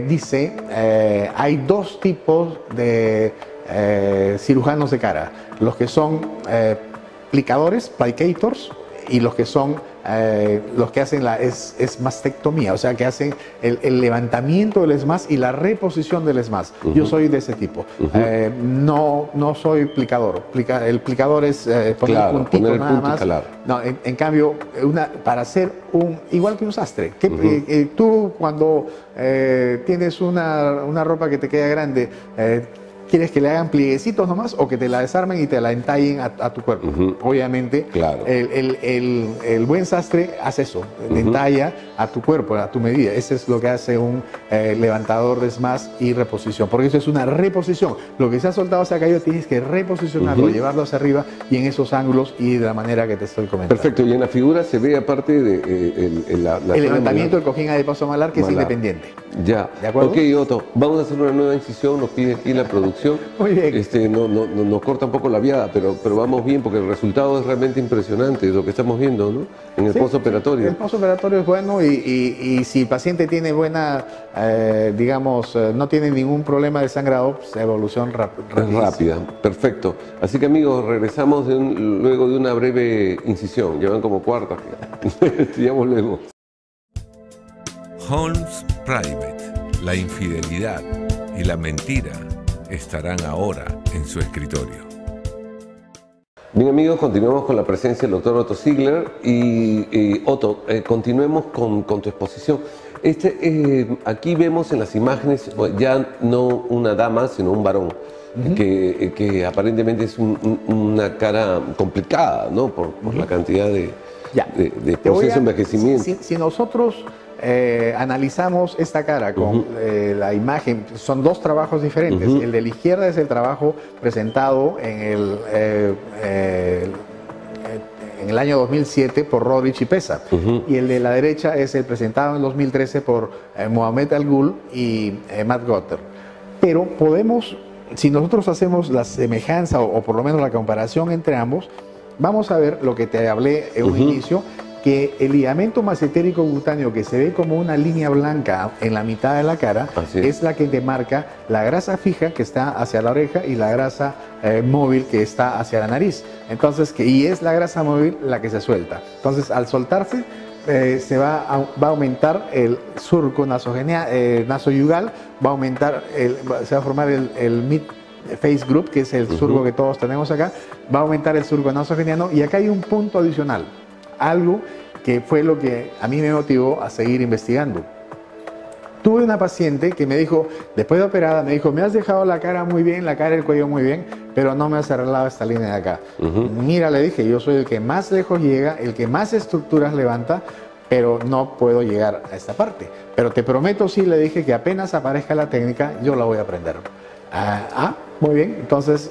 dice, hay 2 tipos de cirujanos de cara: los que son plicadores, plicators, y los que son los que hacen la esmastectomía, o sea, que hacen el levantamiento del SMAS y la reposición del SMAS. Yo soy de ese tipo. No soy plicador. El plicador es poner el puntito nada más. No, en cambio, para hacer igual que un sastre. Tú cuando tienes una ropa que te queda grande, ¿quieres que le hagan plieguecitos nomás o que te la desarmen y te la entallen a tu cuerpo? Obviamente, el buen sastre hace eso, le entalla a tu cuerpo, a tu medida. Ese es lo que hace un levantador de SMAS y reposición, porque eso es una reposición. Lo que se ha soltado, se ha caído, tienes que reposicionarlo, llevarlo hacia arriba y en esos ángulos y de la manera que te estoy comentando. Perfecto, y en la figura se ve, aparte de el levantamiento del cojín adiposo malar, que es independiente. Ya, ¿De acuerdo? Ok, Otto, vamos a hacer una nueva incisión, nos pide aquí la producción. producción. Muy bien. Nos corta un poco la viada, pero vamos bien porque el resultado es realmente impresionante, lo que estamos viendo, ¿no? En el postoperatorio. El postoperatorio es bueno y si el paciente tiene buena, no tiene ningún problema de sangrado, pues, evolución rápida. Perfecto. Así que amigos, regresamos luego de una breve incisión. Llevan como cuarta. Estudiamos luego. Holmes Private, la infidelidad y la mentira estarán ahora en su escritorio. Bien amigos, continuamos con la presencia del doctor Otto Ziegler y Otto, continuemos con tu exposición. Aquí vemos en las imágenes ya no una dama, sino un varón, que aparentemente es una cara complicada, ¿no? Por la cantidad de proceso de envejecimiento. Si nosotros analizamos esta cara con la imagen, son dos trabajos diferentes. El de la izquierda es el trabajo presentado en el año 2007 por Rodrich y Pesa, y el de la derecha es el presentado en 2013 por Mohamed Al-Ghul y Matt Gotter. Pero podemos, si nosotros hacemos la semejanza o por lo menos la comparación entre ambos, vamos a ver lo que te hablé en un inicio, que el ligamento masentérico cutáneo que se ve como una línea blanca en la mitad de la cara es la que demarca la grasa fija que está hacia la oreja y la grasa móvil que está hacia la nariz. Entonces, y es la grasa móvil la que se suelta. Entonces, al soltarse, se va a aumentar el surco nasoyugal, va a aumentar, se va a formar el mid face group, que es el surco que todos tenemos acá, va a aumentar el surco nasogeniano, y acá hay un punto adicional. Algo que fue lo que a mí me motivó a seguir investigando. Tuve una paciente que me dijo, después de operada, me dijo, me has dejado la cara muy bien, la cara y el cuello muy bien, pero no me has arreglado esta línea de acá. Mira, le dije, yo soy el que más lejos llega, el que más estructuras levanta, pero no puedo llegar a esta parte. Pero te prometo, sí, le dije, que apenas aparezca la técnica, yo la voy a aprender. Muy bien. Entonces,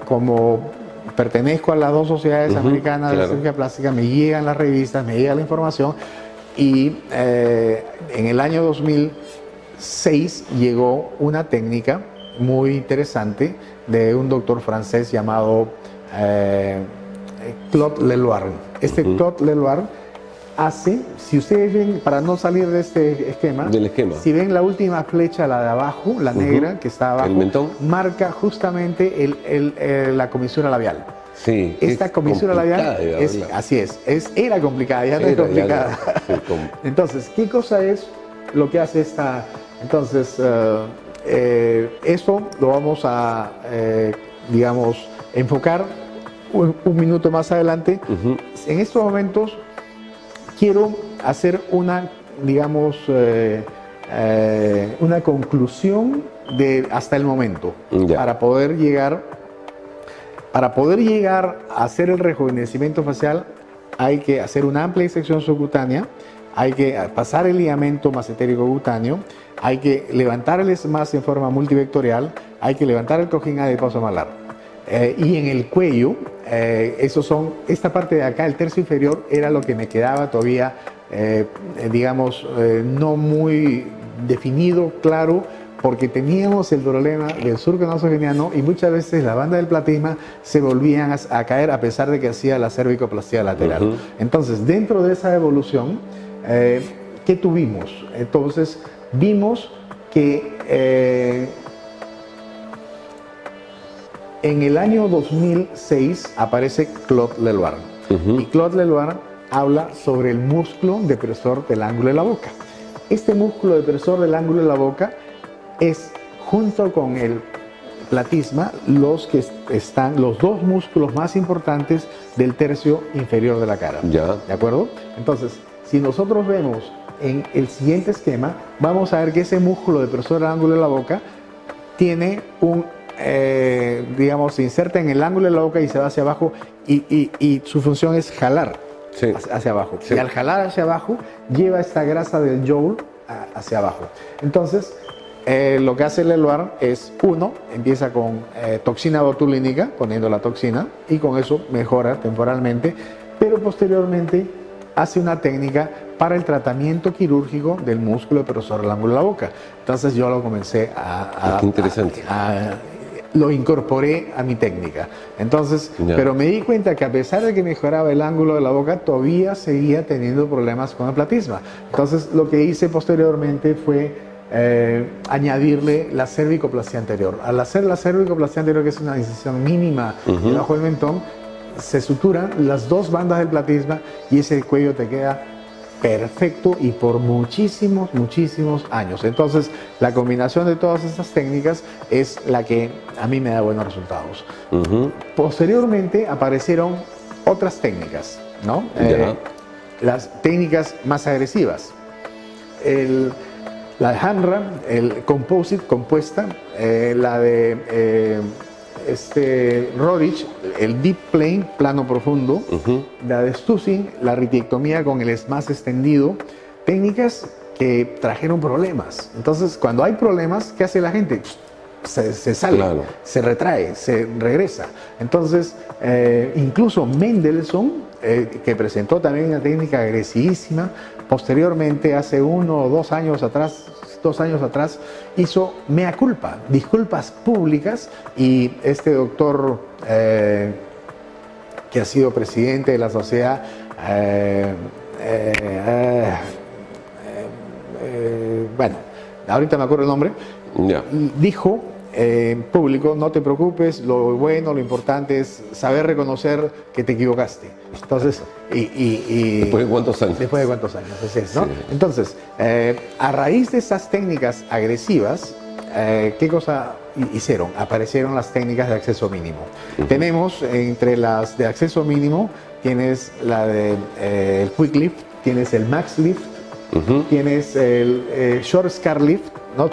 como pertenezco a las dos sociedades americanas de la cirugía plástica, me llegan las revistas, me llega la información, y en el año 2006 llegó una técnica muy interesante de un doctor francés llamado Claude Leloir. Claude Leloir hace, si ustedes ven, para no salir de este esquema, si ven la última flecha, la de abajo, la negra que está abajo, marca justamente la comisura labial. Sí, esta comisura labial era complicada, ya no es complicada. Entonces, ¿qué cosa es lo que hace esta? Entonces, esto lo vamos a, enfocar un minuto más adelante. En estos momentos quiero hacer una, una conclusión de hasta el momento, para poder llegar a hacer el rejuvenecimiento facial. Hay que hacer una amplia disección subcutánea, hay que pasar el ligamento masentérico cutáneo, hay que levantar el SMAS en forma multivectorial, hay que levantar el cojín adiposo malar. Y en el cuello, esta parte de acá, el tercio inferior, era lo que me quedaba todavía, no muy definido, claro, porque teníamos el problema del surco nasogeniano y muchas veces la banda del platisma se volvían a caer a pesar de que hacía la cervicoplastia lateral. Entonces, dentro de esa evolución, ¿qué tuvimos? Entonces, vimos que en el año 2006 aparece Claude Leloir. Y Claude Leloir habla sobre el músculo depresor del ángulo de la boca. Este músculo depresor del ángulo de la boca es, junto con el platisma, los dos músculos más importantes del tercio inferior de la cara. ¿De acuerdo? Entonces, si nosotros vemos en el siguiente esquema, vamos a ver que ese músculo depresor del ángulo de la boca tiene se inserta en el ángulo de la boca y se va hacia abajo, y su función es jalar hacia abajo. Y al jalar hacia abajo, lleva esta grasa del jowl hacia abajo. Entonces, lo que hace Leloir es, empieza con toxina botulínica, poniendo la toxina, y con eso mejora temporalmente, pero posteriormente hace una técnica para el tratamiento quirúrgico del músculo depresor del ángulo de la boca. Entonces yo lo comencé qué interesante. Lo incorporé a mi técnica. Entonces, pero me di cuenta que a pesar de que mejoraba el ángulo de la boca, todavía seguía teniendo problemas con el platisma. Entonces, lo que hice posteriormente fue añadirle la cervicoplastia anterior. Al hacer la cervicoplastia anterior, que es una incisión mínima debajo del mentón, se suturan las dos bandas del platisma y ese cuello te queda perfecto y por muchísimos años. Entonces, la combinación de todas estas técnicas es la que a mí me da buenos resultados. Posteriormente aparecieron otras técnicas, ¿no? Las técnicas más agresivas. La de Hamra, el composite, compuesta, la de Rodich, el deep plane, plano profundo, la de Stussing, la ritiectomía con el más extendido, técnicas que trajeron problemas. Entonces, cuando hay problemas, ¿qué hace la gente? Se sale, se retrae, se regresa. Entonces, incluso Mendelssohn, que presentó también una técnica agresivísima, posteriormente, hace 1 o 2 años atrás, hizo mea culpa, disculpas públicas, y este doctor que ha sido presidente de la sociedad, bueno, ahorita me acuerdo el nombre, dijo en público: no te preocupes, lo bueno, lo importante es saber reconocer que te equivocaste. Entonces, ¿después de cuántos años? Después de cuántos años, así es, ¿no? Sí. Entonces, a raíz de esas técnicas agresivas, ¿qué cosa hicieron? Aparecieron las técnicas de acceso mínimo. Tenemos entre las de acceso mínimo, tienes la de el Quick Lift, tienes el Max Lift, tienes el Short Scar Lift, ¿no?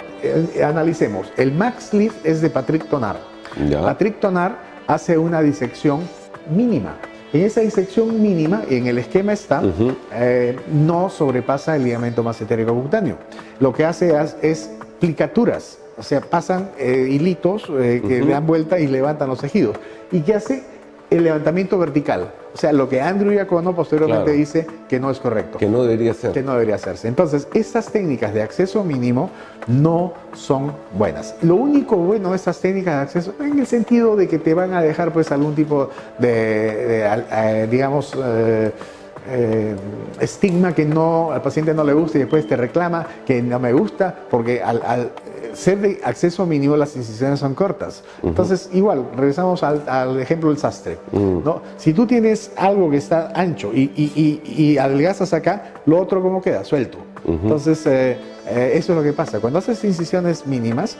Analicemos. El Max Lift es de Patrick Tonard. Patrick Tonard hace una disección mínima. En esa disección mínima, en el esquema está, no sobrepasa el ligamento massetérico cutáneo. Lo que hace es plicaturas, o sea, pasan hilitos que le dan vuelta y levantan los tejidos. ¿Y qué hace? El levantamiento vertical. O sea, lo que Andrew Iacono posteriormente dice que no es correcto. Que no debería ser. Que no debería hacerse. Entonces, estas técnicas de acceso mínimo no son buenas. Lo único bueno de estas técnicas de acceso, en el sentido de que te van a dejar pues algún tipo de digamos, estigma que no, al paciente no le gusta y después te reclama que no me gusta, porque al ser de acceso mínimo las incisiones son cortas. Entonces, igual, regresamos al ejemplo del sastre, ¿no? Si tú tienes algo que está ancho y adelgazas acá, lo otro ¿cómo queda? Suelto. Entonces, eso es lo que pasa. Cuando haces incisiones mínimas,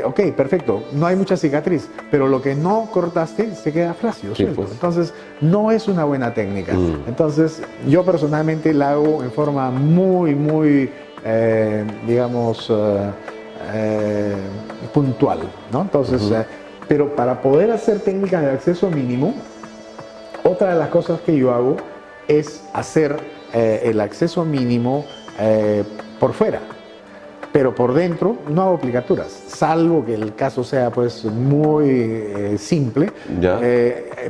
ok, perfecto, no hay mucha cicatriz, pero lo que no cortaste se queda flácido, suelto. Pues. Entonces, no es una buena técnica. Entonces, yo personalmente la hago en forma muy, digamos, puntual, ¿no? Entonces, pero para poder hacer técnicas de acceso mínimo, otra de las cosas que yo hago es hacer el acceso mínimo por fuera, pero por dentro no hago aplicaturas, salvo que el caso sea pues muy simple.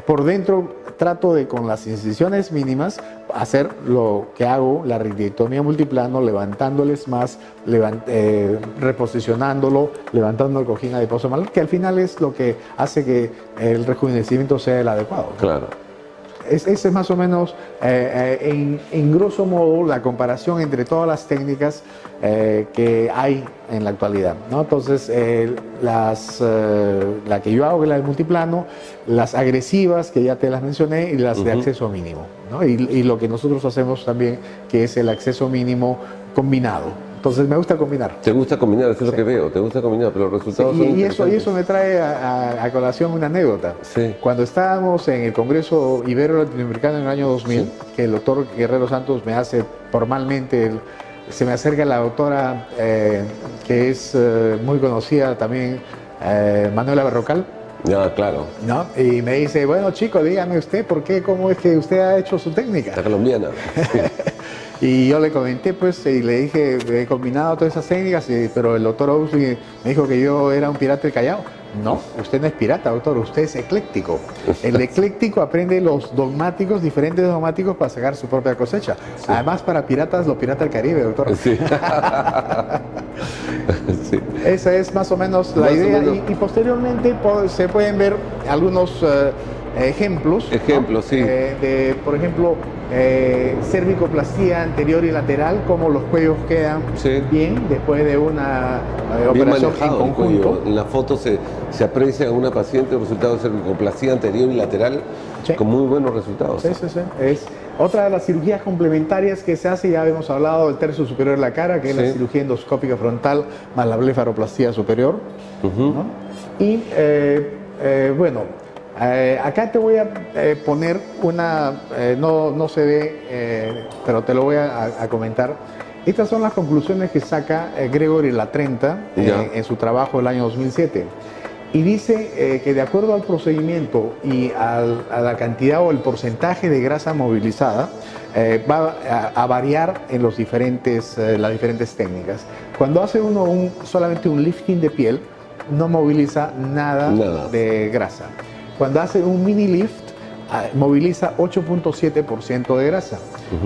Por dentro trato de, con las incisiones mínimas, hacer lo que hago, la ritiectomía multiplano, levantándoles más, reposicionándolo, levantando el cojín adiposo malar, que al final es lo que hace que el rejuvenecimiento sea el adecuado, ¿no? Claro. Ese es más o menos, en grosso modo, la comparación entre todas las técnicas que hay en la actualidad, ¿no? Entonces, la que yo hago, que es la del multiplano, las agresivas, que ya te las mencioné, y las de acceso mínimo, ¿no? Y lo que nosotros hacemos también, que es el acceso mínimo combinado. Entonces me gusta combinar. Te gusta combinar, eso es lo que veo, te gusta combinar, pero los resultados son interesantes. Y eso me trae a colación una anécdota. Cuando estábamos en el Congreso Ibero-Latinoamericano en el año 2000, que el doctor Guerrero Santos me hace formalmente, se me acerca la doctora que es muy conocida también, Manuela Berrocal. Claro. ¿No? Y me dice, bueno chico, dígame usted, ¿por qué? ¿Cómo es que usted ha hecho su técnica? La colombiana. Y yo le comenté, pues, y le dije, he combinado todas esas técnicas, pero el doctor Ousley me dijo que yo era un pirata del Callao. No, usted no es pirata, doctor, usted es ecléctico. El ecléctico aprende los dogmáticos, diferentes dogmáticos para sacar su propia cosecha. Sí. Además, para piratas, los piratas del Caribe, doctor. Sí. Sí. Esa es más o menos la idea. Y posteriormente se pueden ver algunos ejemplos. Ejemplos, ¿no? Sí. Por ejemplo, cervicoplastía anterior y lateral, como los cuellos quedan bien después de una operación en conjunto. En la foto se aprecia a una paciente el resultado de cervicoplastía anterior y lateral con muy buenos resultados. Sí. Es otra de las cirugías complementarias que se hace, ya hemos hablado del tercio superior de la cara, que es la cirugía endoscópica frontal más la blefaroplastia superior. ¿No? Y bueno, acá te voy a poner una, no se ve, pero te lo voy a comentar. Estas son las conclusiones que saca Gregory Latrenta en su trabajo del año 2007. Y dice que de acuerdo al procedimiento y a la cantidad o el porcentaje de grasa movilizada, va a variar en las diferentes técnicas. Cuando hace uno solamente un lifting de piel, no moviliza nada de grasa. Cuando hace un mini lift, moviliza 8.7% de grasa.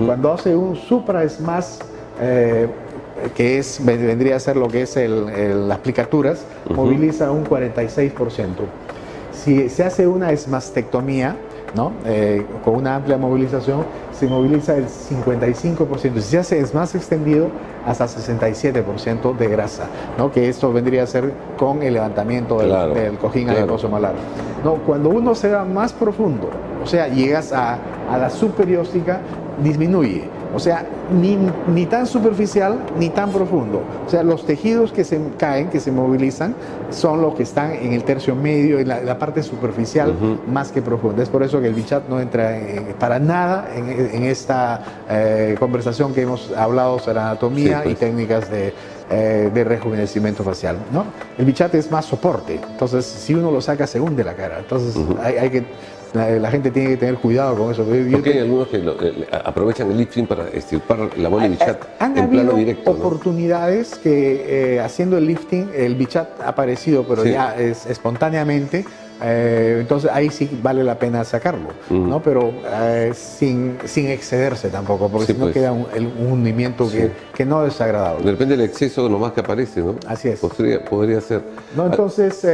Cuando hace un supra smash, que vendría a ser lo que es las plicaturas, moviliza un 46%. Si se hace una esmastectomía, ¿no? Con una amplia movilización, se moviliza el 55%. Si se hace más extendido, hasta 67% de grasa, ¿no? Que esto vendría a ser con el levantamiento del cojín adiposo malar. No, cuando uno se va más profundo, o sea, llegas a la subperióstica, disminuye. O sea, ni tan superficial ni tan profundo. O sea, los tejidos que se caen, que se movilizan, son los que están en el tercio medio, en la parte superficial, más que profunda. Es por eso que el Bichat no entra para nada en esta conversación que hemos hablado sobre anatomía y técnicas de rejuvenecimiento facial, ¿no? El Bichat es más soporte. Entonces, si uno lo saca, se hunde la cara. Entonces, hay que... La gente tiene que tener cuidado con eso. Porque hay algunos que aprovechan el lifting para extirpar la bola Bichat en plano directo. Han habido oportunidades que haciendo el lifting, el Bichat ha aparecido, pero ya es espontáneamente. Entonces ahí sí vale la pena sacarlo, ¿no? Pero sin excederse tampoco, porque si no queda un hundimiento que no es agradable. Depende del exceso nomás que aparece, ¿no? Así es. Podría ser. ¿No? Entonces,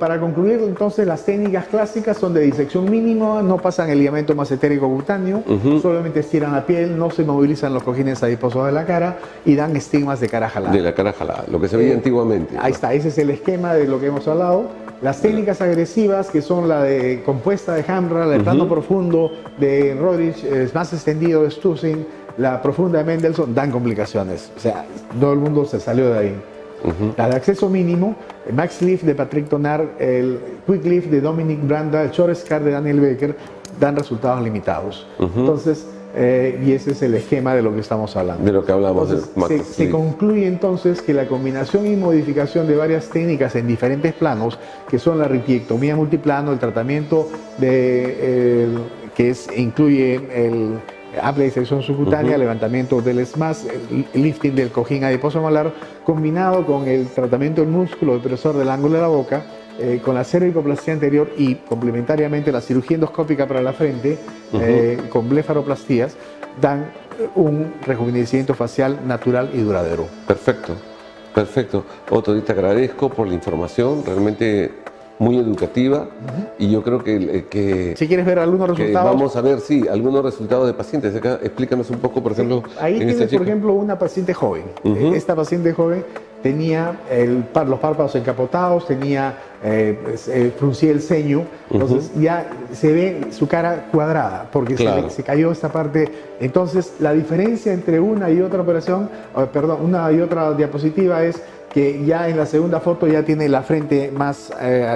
para concluir, entonces las técnicas clásicas son de disección mínima, no pasan el ligamento masentérico cutáneo, solamente estiran la piel, no se movilizan los cojines adiposos de la cara y dan estigmas de cara jalada. De la cara jalada, lo que se veía antiguamente. Ahí está, ese es el esquema de lo que hemos hablado. Las técnicas agresivas, que son la de compuesta de Hamra, la de plano profundo de Roerich, más extendido de Stussing, la profunda de Mendelssohn, dan complicaciones. O sea, todo el mundo se salió de ahí. La de acceso mínimo, el Max Lift de Patrick Tonard, el Quick Lift de Dominic Branda, el Short Scar de Daniel Becker, dan resultados limitados. Entonces, y ese es el esquema de lo que estamos hablando. De lo que hablamos. Entonces, se concluye entonces que la combinación y modificación de varias técnicas en diferentes planos, que son la retiectomía multiplano, el tratamiento que incluye el amplia disección subcutánea, levantamiento del SMAS, el lifting del cojín adiposo malar, combinado con el tratamiento del músculo depresor del ángulo de la boca, con la cervicoplastia anterior y complementariamente la cirugía endoscópica para la frente, con blefaroplastías, dan un rejuvenecimiento facial natural y duradero. Perfecto, perfecto. Otto, te agradezco por la información, realmente muy educativa, y yo creo que si quieres ver algunos resultados, vamos a ver, algunos resultados de pacientes. Acá, explícanos un poco, por ejemplo. Ahí tienes, por ejemplo, una paciente joven. Esta paciente joven tenía los párpados encapotados, fruncía el ceño, entonces ya se ve su cara cuadrada, porque se cayó esta parte. Entonces, la diferencia entre una y otra una y otra diapositiva es que ya en la segunda foto ya tiene la frente más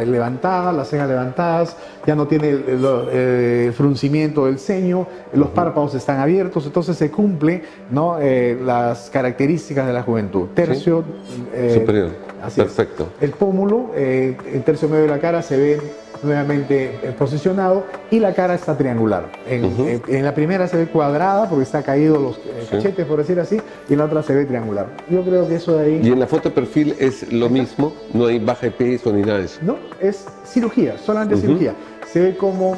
levantada, las cejas levantadas, ya no tiene el fruncimiento del ceño, los párpados están abiertos, entonces se cumple, ¿no? Las características de la juventud. Tercio superior. Así perfecto. Es. El pómulo, el tercio medio de la cara se ve nuevamente posicionado y la cara está triangular. En la primera se ve cuadrada porque está caído los cachetes, por decir así, y en la otra se ve triangular. Yo creo que eso de ahí... Y en la foto de perfil es lo mismo, no hay baja de peso ni nada de eso. No, es cirugía, solamente cirugía. Se ve como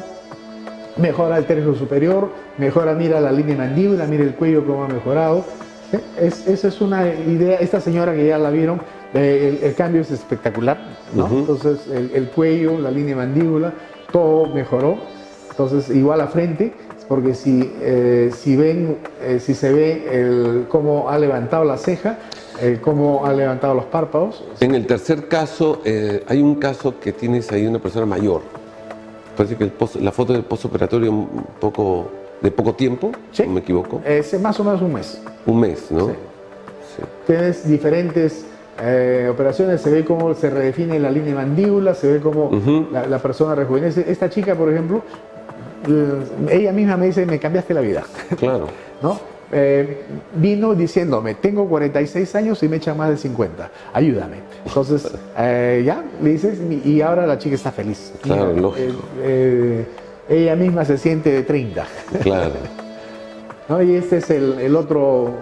mejora el tercio superior, mejora, mira la línea de mandíbula, mira el cuello cómo ha mejorado. Esa es una idea, esta señora que ya la vieron, el cambio es espectacular, ¿no? Entonces el cuello, la línea de mandíbula, todo mejoró. Entonces igual la frente, porque si se ve cómo ha levantado la ceja, cómo ha levantado los párpados. En el tercer caso, hay un caso que tienes ahí una persona mayor. Parece que la foto del postoperatorio de poco tiempo, sí, ¿no me equivoco? Más o menos un mes. Un mes, ¿no? Sí. Sí. Tienes diferentes operaciones, se ve cómo se redefine la línea de mandíbula, se ve cómo la persona rejuvenece. Esta chica, por ejemplo, ella misma me dice, me cambiaste la vida. Claro. ¿No? Vino diciéndome, tengo 46 años y me echan más de 50, ayúdame. Entonces, ya, le dices, y ahora la chica está feliz. Claro, lógico. Ella misma se siente de 30. Claro. ¿No? Y este es el otro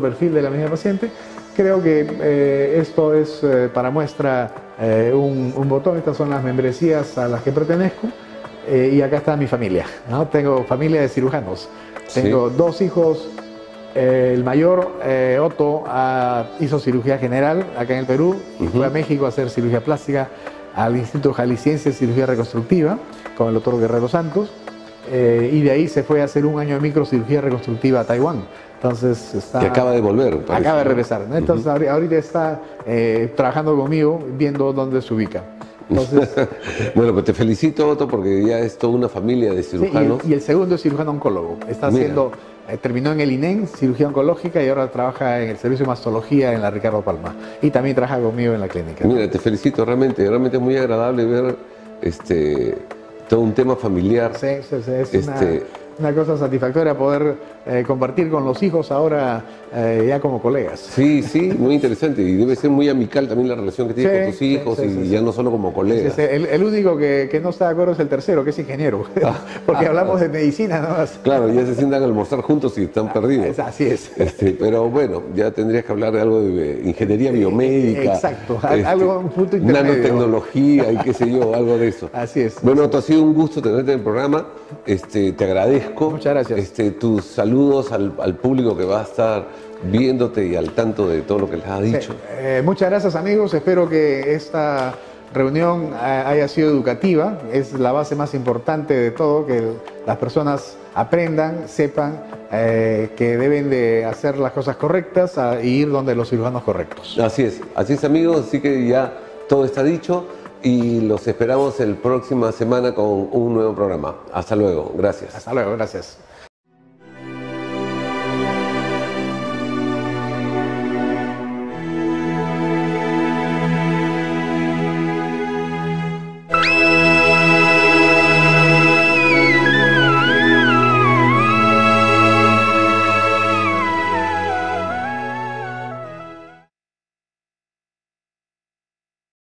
perfil de la misma paciente. Creo que esto es para muestra un botón. Estas son las membresías a las que pertenezco. Y acá está mi familia, ¿no? Tengo familia de cirujanos. Tengo dos hijos. El mayor, Otto, hizo cirugía general acá en el Perú y fue a México a hacer cirugía plástica al Instituto Jalisciense de Cirugía Reconstructiva con el doctor Guerrero Santos. Y de ahí se fue a hacer un año de microcirugía reconstructiva a Taiwán. Entonces está... Que acaba de volver. Parece. Acaba de regresar, ¿no? Entonces ahorita está trabajando conmigo, viendo dónde se ubica. Entonces, bueno, pues te felicito, Otto, porque ya es toda una familia de cirujanos. Sí, y el segundo es cirujano oncólogo. Está haciendo, terminó en el INEN, cirugía oncológica, y ahora trabaja en el servicio de mastología en la Ricardo Palma. Y también trabaja conmigo en la clínica. Mira, te felicito, realmente es muy agradable ver todo un tema familiar. Sí, es una cosa satisfactoria poder compartir con los hijos ahora ya como colegas. Sí, muy interesante, y debe ser muy amical también la relación que tienes con tus hijos ya no solo como colegas. El único que no está de acuerdo es el tercero, que es ingeniero, porque hablamos de medicina nada más. Claro, ya se sientan a almorzar juntos y están perdidos. Así es. Pero bueno, ya tendrías que hablar de algo de ingeniería biomédica. Exacto, algo un punto intermedio. Nanotecnología y qué sé yo, algo de eso. Así es. Bueno, Otto, ha sido un gusto tenerte en el programa. Te agradezco. Muchas gracias. Tus saludos al público que va a estar viéndote y al tanto de todo lo que les has dicho. Muchas gracias, amigos. Espero que esta reunión haya sido educativa. Es la base más importante de todo, que las personas aprendan, sepan que deben de hacer las cosas correctas y ir donde los cirujanos correctos. Así es, amigos. Así que ya todo está dicho y los esperamos la próxima semana con un nuevo programa. Hasta luego. Gracias. Hasta luego. Gracias.